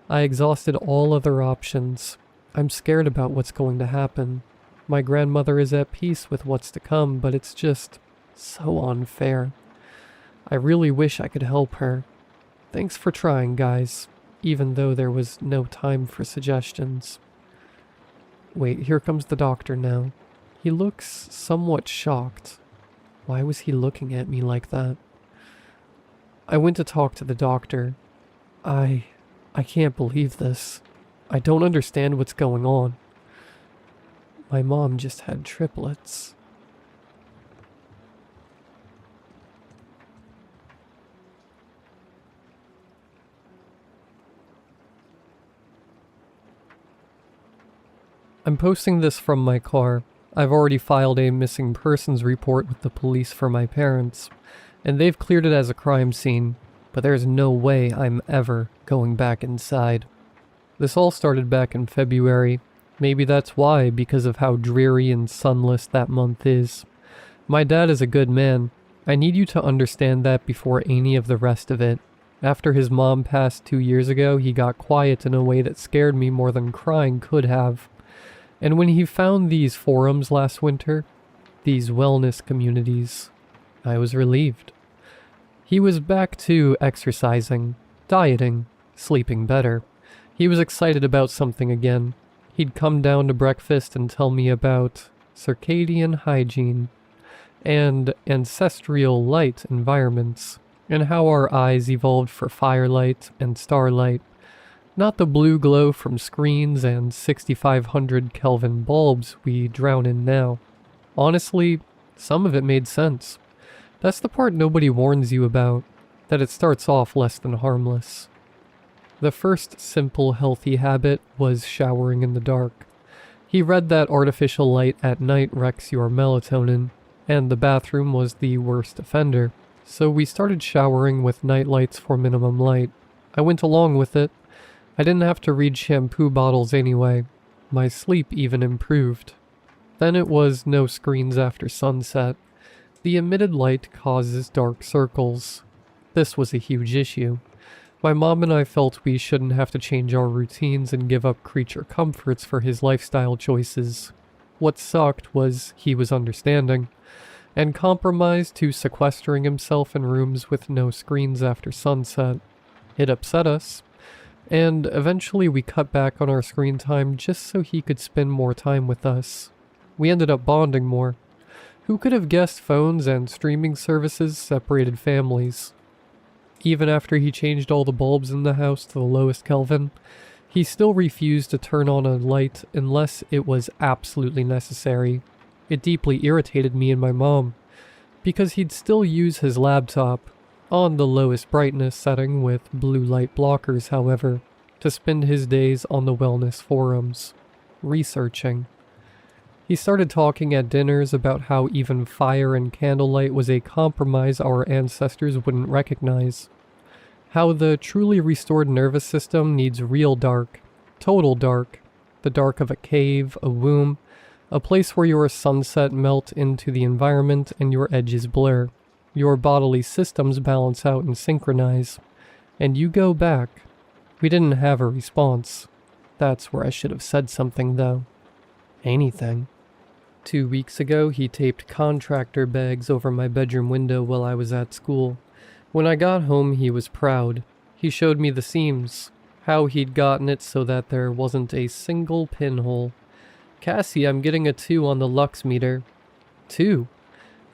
I exhausted all other options. I'm scared about what's going to happen. My grandmother is at peace with what's to come, but it's just So unfair. I really wish I could help her. Thanks for trying, guys, even though there was no time for suggestions. Wait, here comes the doctor now. He looks somewhat shocked. Why was he looking at me like that? I went to talk to the doctor. I can't believe this. I don't understand what's going on. My mom just had triplets. I'm posting this from my car. I've already filed a missing persons report with the police for my parents, and they've cleared it as a crime scene, but there's no way I'm ever going back inside. This all started back in February. Maybe that's why, because of how dreary and sunless that month is. My dad is a good man. I need you to understand that before any of the rest of it. After his mom passed 2 years ago, he got quiet in a way that scared me more than crying could have. And when he found these forums last winter, these wellness communities, I was relieved. He was back to exercising, dieting, sleeping better. He was excited about something again. He'd come down to breakfast and tell me about circadian hygiene and ancestral light environments and how our eyes evolved for firelight and starlight. Not the blue glow from screens and 6500 Kelvin bulbs we drown in now. Honestly, some of it made sense. That's the part nobody warns you about, that it starts off less than harmless. The first simple healthy habit was showering in the dark. He read that artificial light at night wrecks your melatonin, and the bathroom was the worst offender. So we started showering with night lights for minimum light. I went along with it. I didn't have to read shampoo bottles anyway. My sleep even improved. Then it was no screens after sunset. The emitted light causes dark circles. This was a huge issue. My mom and I felt we shouldn't have to change our routines and give up creature comforts for his lifestyle choices. What sucked was he was understanding, and compromised to sequestering himself in rooms with no screens after sunset. It upset us. And eventually we cut back on our screen time just so he could spend more time with us. We ended up bonding more. Who could have guessed phones and streaming services separated families? Even after he changed all the bulbs in the house to the lowest Kelvin, he still refused to turn on a light unless it was absolutely necessary. It deeply irritated me and my mom, because he'd still use his laptop, on the lowest brightness setting with blue light blockers, however, to spend his days on the wellness forums, researching. He started talking at dinners about how even fire and candlelight was a compromise our ancestors wouldn't recognize. How the truly restored nervous system needs real dark, total dark, the dark of a cave, a womb, a place where your sunset melt into the environment and your edges blur. Your bodily systems balance out and synchronize, and you go back. We didn't have a response. That's where I should have said something, though. Anything. 2 weeks ago, he taped contractor bags over my bedroom window while I was at school. When I got home, he was proud. He showed me the seams, how he'd gotten it so that there wasn't a single pinhole. Cassie, I'm getting a 2 on the lux meter. 2?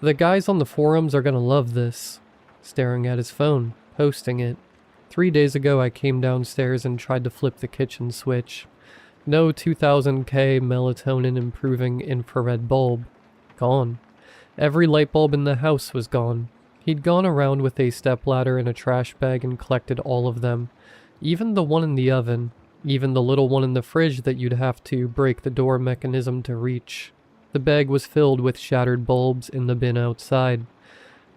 The guys on the forums are gonna love this. Staring at his phone, posting it. 3 days ago I came downstairs and tried to flip the kitchen switch. No 2000K melatonin improving infrared bulb. Gone. Every light bulb in the house was gone. He'd gone around with a stepladder and a trash bag and collected all of them. Even the one in the oven. Even the little one in the fridge that you'd have to break the door mechanism to reach. The bag was filled with shattered bulbs in the bin outside.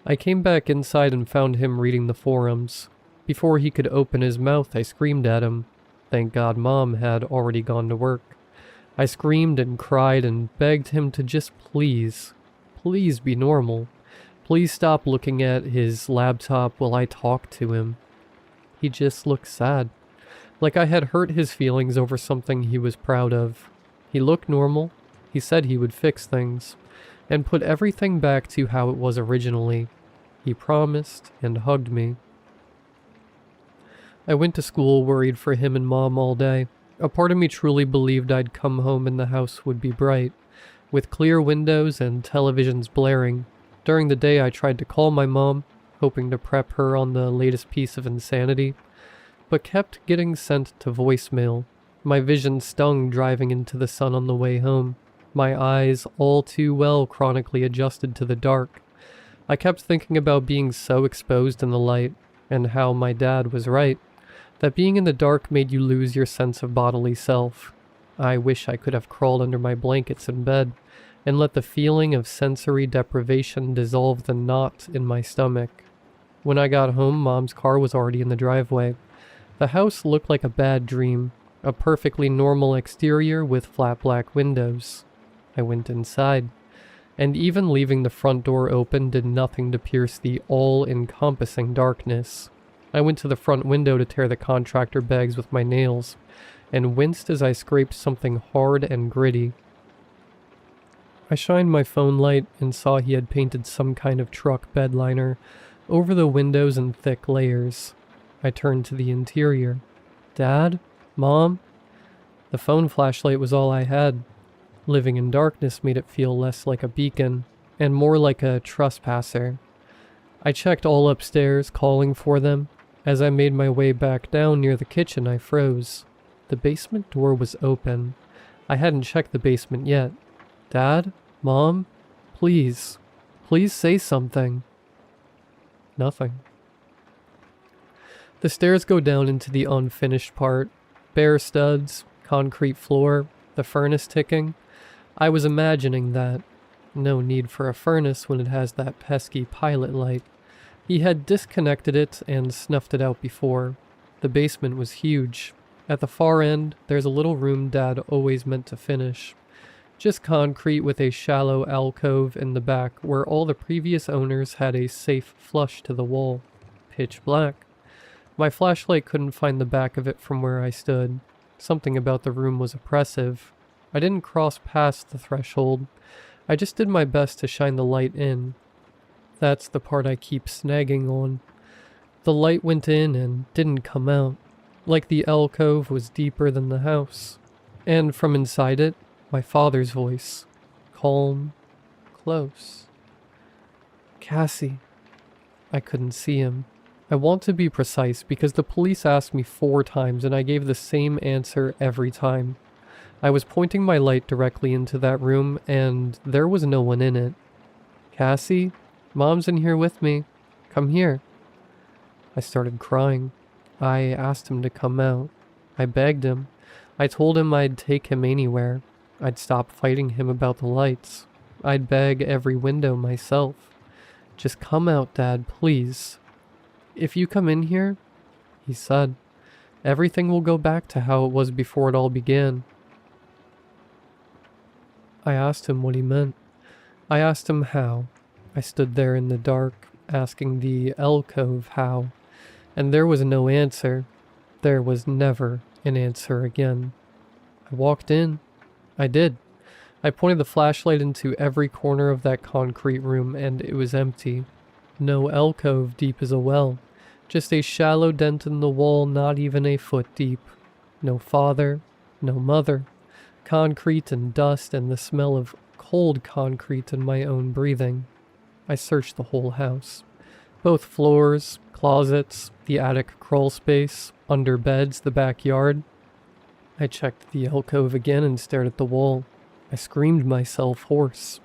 I came back inside and found him reading the forums. Before he could open his mouth, I screamed at him. Thank God Mom had already gone to work. I screamed and cried and begged him to just please be normal. Please stop looking at his laptop while I talk to him. He just looked sad, like I had hurt his feelings over something he was proud of. He looked normal. He said he would fix things. and put everything back to how it was originally. He promised and hugged me. I went to school worried for him and Mom all day. A part of me truly believed I'd come home and the house would be bright, with clear windows and televisions blaring. During the day I tried to call my mom, hoping to prep her on the latest piece of insanity, but kept getting sent to voicemail. My vision stung driving into the sun on the way home, my eyes all too well chronically adjusted to the dark. I kept thinking about being so exposed in the light, and how my dad was right, that being in the dark made you lose your sense of bodily self. I wish I could have crawled under my blankets in bed, and let the feeling of sensory deprivation dissolve the knot in my stomach. When I got home, Mom's car was already in the driveway. The house looked like a bad dream, a perfectly normal exterior with flat black windows. I went inside, and even leaving the front door open did nothing to pierce the all-encompassing darkness. I went to the front window to tear the contractor bags with my nails, and winced as I scraped something hard and gritty. I shined my phone light and saw he had painted some kind of truck bed liner over the windows in thick layers. I turned to the interior. Dad? Mom? The phone flashlight was all I had. Living in darkness made it feel less like a beacon, and more like a trespasser. I checked all upstairs, calling for them. As I made my way back down near the kitchen, I froze. The basement door was open. I hadn't checked the basement yet. Dad? Mom? Please. Please say something. Nothing. The stairs go down into the unfinished part. Bare studs, concrete floor, the furnace ticking. I was imagining that. No need for a furnace when it has that pesky pilot light. He had disconnected it and snuffed it out before. The basement was huge. At the far end, there's a little room Dad always meant to finish. Just concrete with a shallow alcove in the back where all the previous owners had a safe flush to the wall. Pitch black. My flashlight couldn't find the back of it from where I stood. Something about the room was oppressive. I didn't cross past the threshold. I just did my best to shine the light in. That's the part I keep snagging on. The light went in and didn't come out, like the alcove was deeper than the house. And from inside it, my father's voice, calm, close. Cassie. I couldn't see him. I want to be precise because the police asked me 4 times and I gave the same answer every time. I was pointing my light directly into that room and there was no one in it. Cassie? Mom's in here with me. Come here. I started crying. I asked him to come out. I begged him. I told him I'd take him anywhere. I'd stop fighting him about the lights. I'd beg every window myself. Just come out, Dad, please. If you come in here, he said, everything will go back to how it was before it all began. I asked him what he meant. I asked him how. I stood there in the dark, asking the alcove how, and there was no answer. There was never an answer again. I walked in. I did. I pointed the flashlight into every corner of that concrete room, and it was empty. No alcove deep as a well. Just a shallow dent in the wall not even a foot deep. No father, no mother. Concrete and dust and the smell of cold concrete in my own breathing. I searched the whole house. Both floors, closets, the attic crawl space, under beds, the backyard. I checked the alcove again and stared at the wall. I screamed myself hoarse.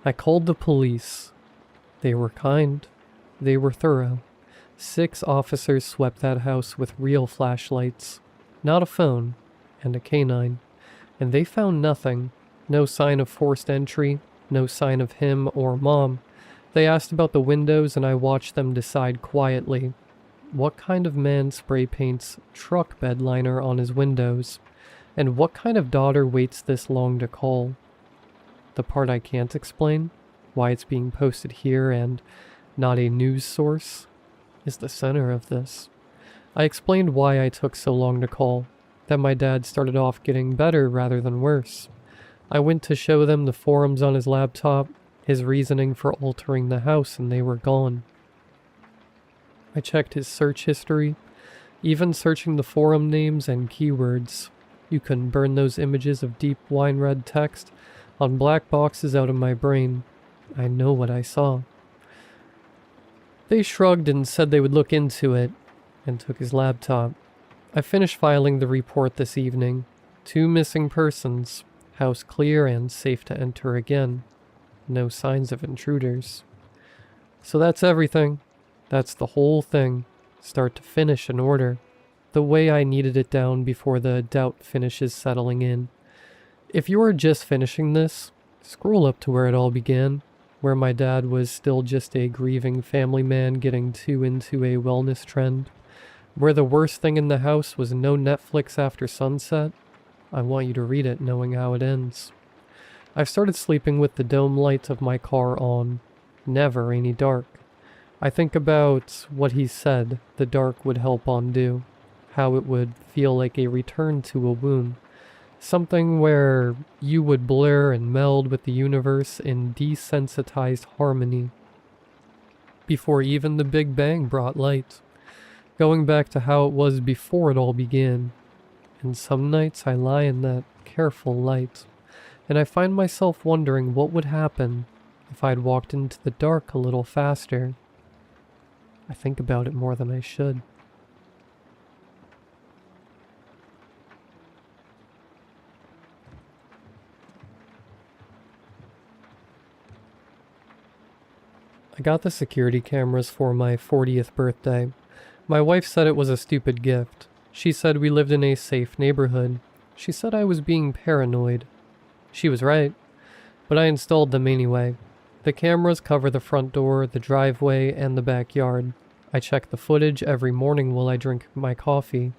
I called the police. They were kind. They were thorough. 6 officers swept that house with real flashlights. Not a phone, and a canine. And they found nothing. No sign of forced entry. No sign of him or Mom. They asked about the windows and I watched them decide quietly. What kind of man spray paints truck bed liner on his windows? And what kind of daughter waits this long to call? The part I can't explain, why it's being posted here and not a news source, is the center of this. I explained why I took so long to call, that my dad started off getting better rather than worse. I went to show them the forums on his laptop. his reasoning for altering the house, and they were gone. I checked his search history, even searching the forum names and keywords. You couldn't burn those images of deep wine red text on black boxes out of my brain. I know what I saw. They shrugged and said they would look into it, and took his laptop. I finished filing the report this evening. 2 missing persons, house clear and safe to enter again. No signs of intruders. So that's everything. That's the whole thing, start to finish in order, the way I needed it down before the doubt finishes settling in. If you are just finishing this, scroll up to where it all began, where my dad was still just a grieving family man getting too into a wellness trend, where the worst thing in the house was no Netflix after sunset. I want you to read it knowing how it ends. I've started sleeping with the dome lights of my car on, never any dark. I think about what he said the dark would help undo, how it would feel like a return to a womb, something where you would blur and meld with the universe in desensitized harmony. Before even the Big Bang brought light, going back to how it was before it all began. And some nights I lie in that careful light, and I find myself wondering what would happen if I'd walked into the dark a little faster. I think about it more than I should. I got the security cameras for my 40th birthday. My wife said it was a stupid gift. She said we lived in a safe neighborhood. She said I was being paranoid. She was right, but I installed them anyway. The cameras cover the front door, the driveway, and the backyard. I check the footage every morning while I drink my coffee.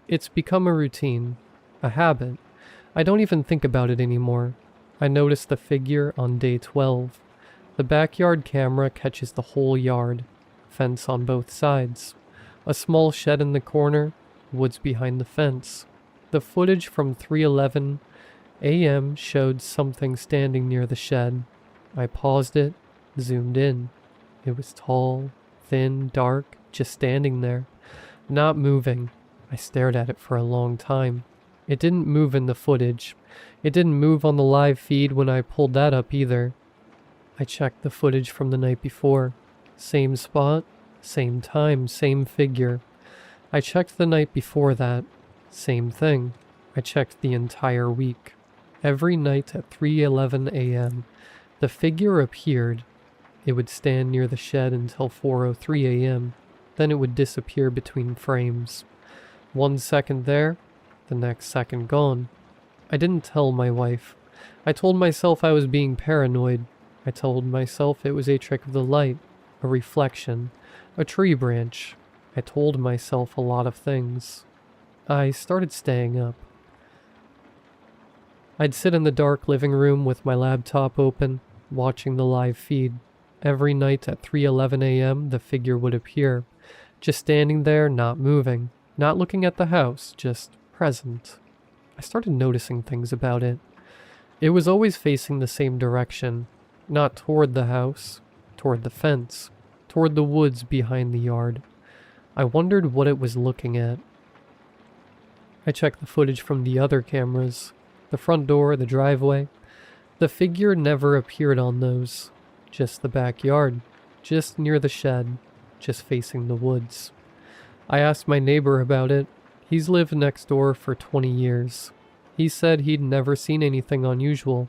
It's become a routine, a habit. I don't even think about it anymore. I notice the figure on day 12. The backyard camera catches the whole yard, fence on both sides. A small shed in the corner, woods behind the fence. The footage from 3:11 a.m. showed something standing near the shed. I paused it, zoomed in. It was tall, thin, dark, just standing there, not moving. I stared at it for a long time. It didn't move in the footage. It didn't move on the live feed when I pulled that up either. I checked the footage from the night before. Same spot, same time, same figure. I checked the night before that. Same thing. I checked the entire week. Every night at 3:11 a.m., the figure appeared. It would stand near the shed until 4:03 a.m. Then it would disappear between frames. 1 second there, the next second gone. I didn't tell my wife. I told myself I was being paranoid. I told myself it was a trick of the light, a reflection, a tree branch. I told myself a lot of things. I started staying up. I'd sit in the dark living room with my laptop open, watching the live feed. Every night at 3:11 a.m. the figure would appear, just standing there, not moving, not looking at the house, just present. I started noticing things about it. It was always facing the same direction, not toward the house, toward the fence, toward the woods behind the yard. I wondered what it was looking at. I checked the footage from the other cameras, the front door, the driveway. The figure never appeared on those. Just the backyard, just near the shed, just facing the woods. I asked my neighbor about it. He's lived next door for 20 years. He said he'd never seen anything unusual.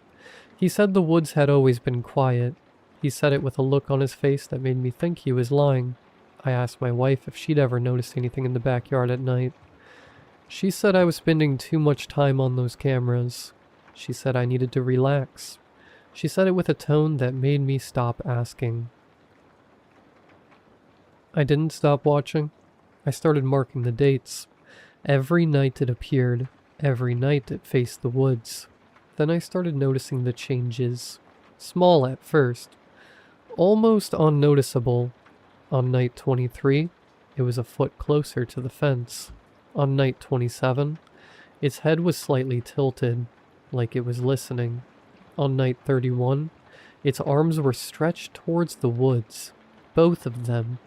He said the woods had always been quiet. He said it with a look on his face that made me think he was lying. I asked my wife if she'd ever noticed anything in the backyard at night. She said I was spending too much time on those cameras. She said I needed to relax. She said it with a tone that made me stop asking. I didn't stop watching. I started marking the dates. Every night it appeared. Every night it faced the woods. Then I started noticing the changes. Small at first. Almost unnoticeable. On night 23, it was a foot closer to the fence. On night 27, its head was slightly tilted, like it was listening. On night 31, Its arms were stretched towards the woods, both of them,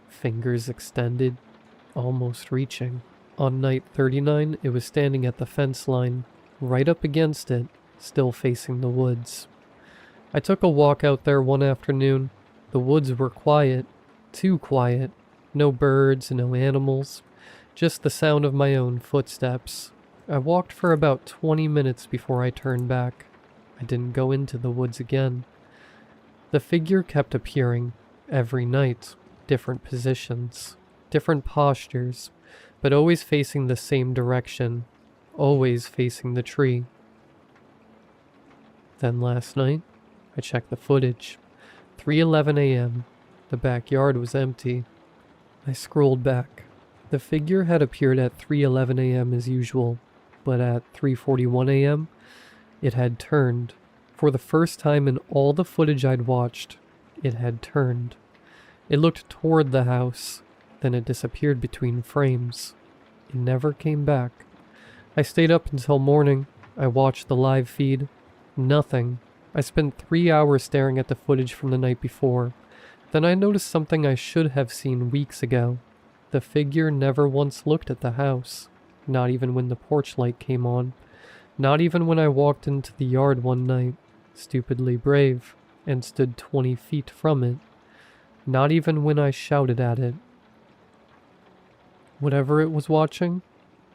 fingers extended, almost reaching. On night 39, it was standing at the fence line, right up against it, still facing the woods. I took a walk out there one afternoon. The woods were quiet, too quiet. No birds, no animals, just the sound of my own footsteps. I walked for about 20 minutes before I turned back. I didn't go into the woods again. The figure kept appearing, every night, different positions, different postures, but always facing the same direction, always facing the tree. Then last night, I checked the footage. 3:11 a.m. The backyard was empty. I scrolled back. The figure had appeared at 3:11 a.m. as usual, but at 3:41 a.m., it had turned. For the first time in all the footage I'd watched, it had turned. It looked toward the house, then it disappeared between frames. It never came back. I stayed up until morning. I watched the live feed. Nothing. I spent 3 hours staring at the footage from the night before. Then I noticed something I should have seen weeks ago. The figure never once looked at the house. Not even when the porch light came on. Not even when I walked into the yard one night, stupidly brave, and stood 20 feet from it. Not even when I shouted at it. Whatever it was watching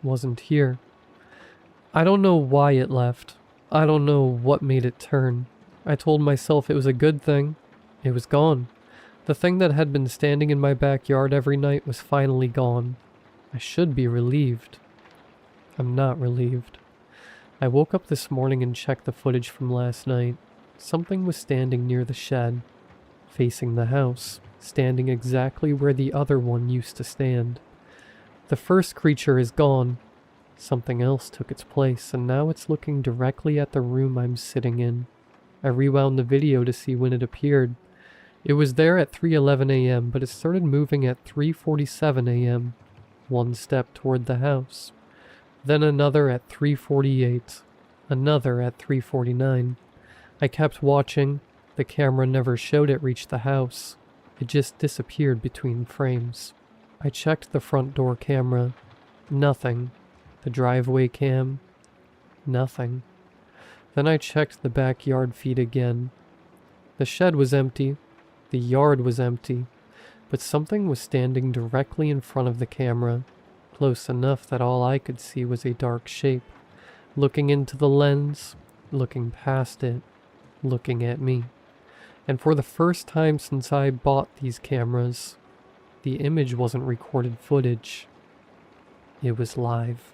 wasn't here. I don't know why it left. I don't know what made it turn. I told myself it was a good thing. It was gone. The thing that had been standing in my backyard every night was finally gone. I should be relieved. I'm not relieved. I woke up this morning and checked the footage from last night. Something was standing near the shed, facing the house, standing exactly where the other one used to stand. The first creature is gone. Something else took its place, and now it's looking directly at the room I'm sitting in. I rewound the video to see when it appeared. It was there at 3:11 a.m., but it started moving at 3:47 a.m., one step toward the house. Then another at 3:48, another at 3:49. I kept watching. The camera never showed it reach the house. It just disappeared between frames. I checked the front door camera. Nothing. The driveway cam. Nothing. Then I checked the backyard feed again. The shed was empty. The yard was empty. But something was standing directly in front of the camera, close enough that all I could see was a dark shape, looking into the lens, looking past it, looking at me. And for the first time since I bought these cameras, the image wasn't recorded footage. It was live.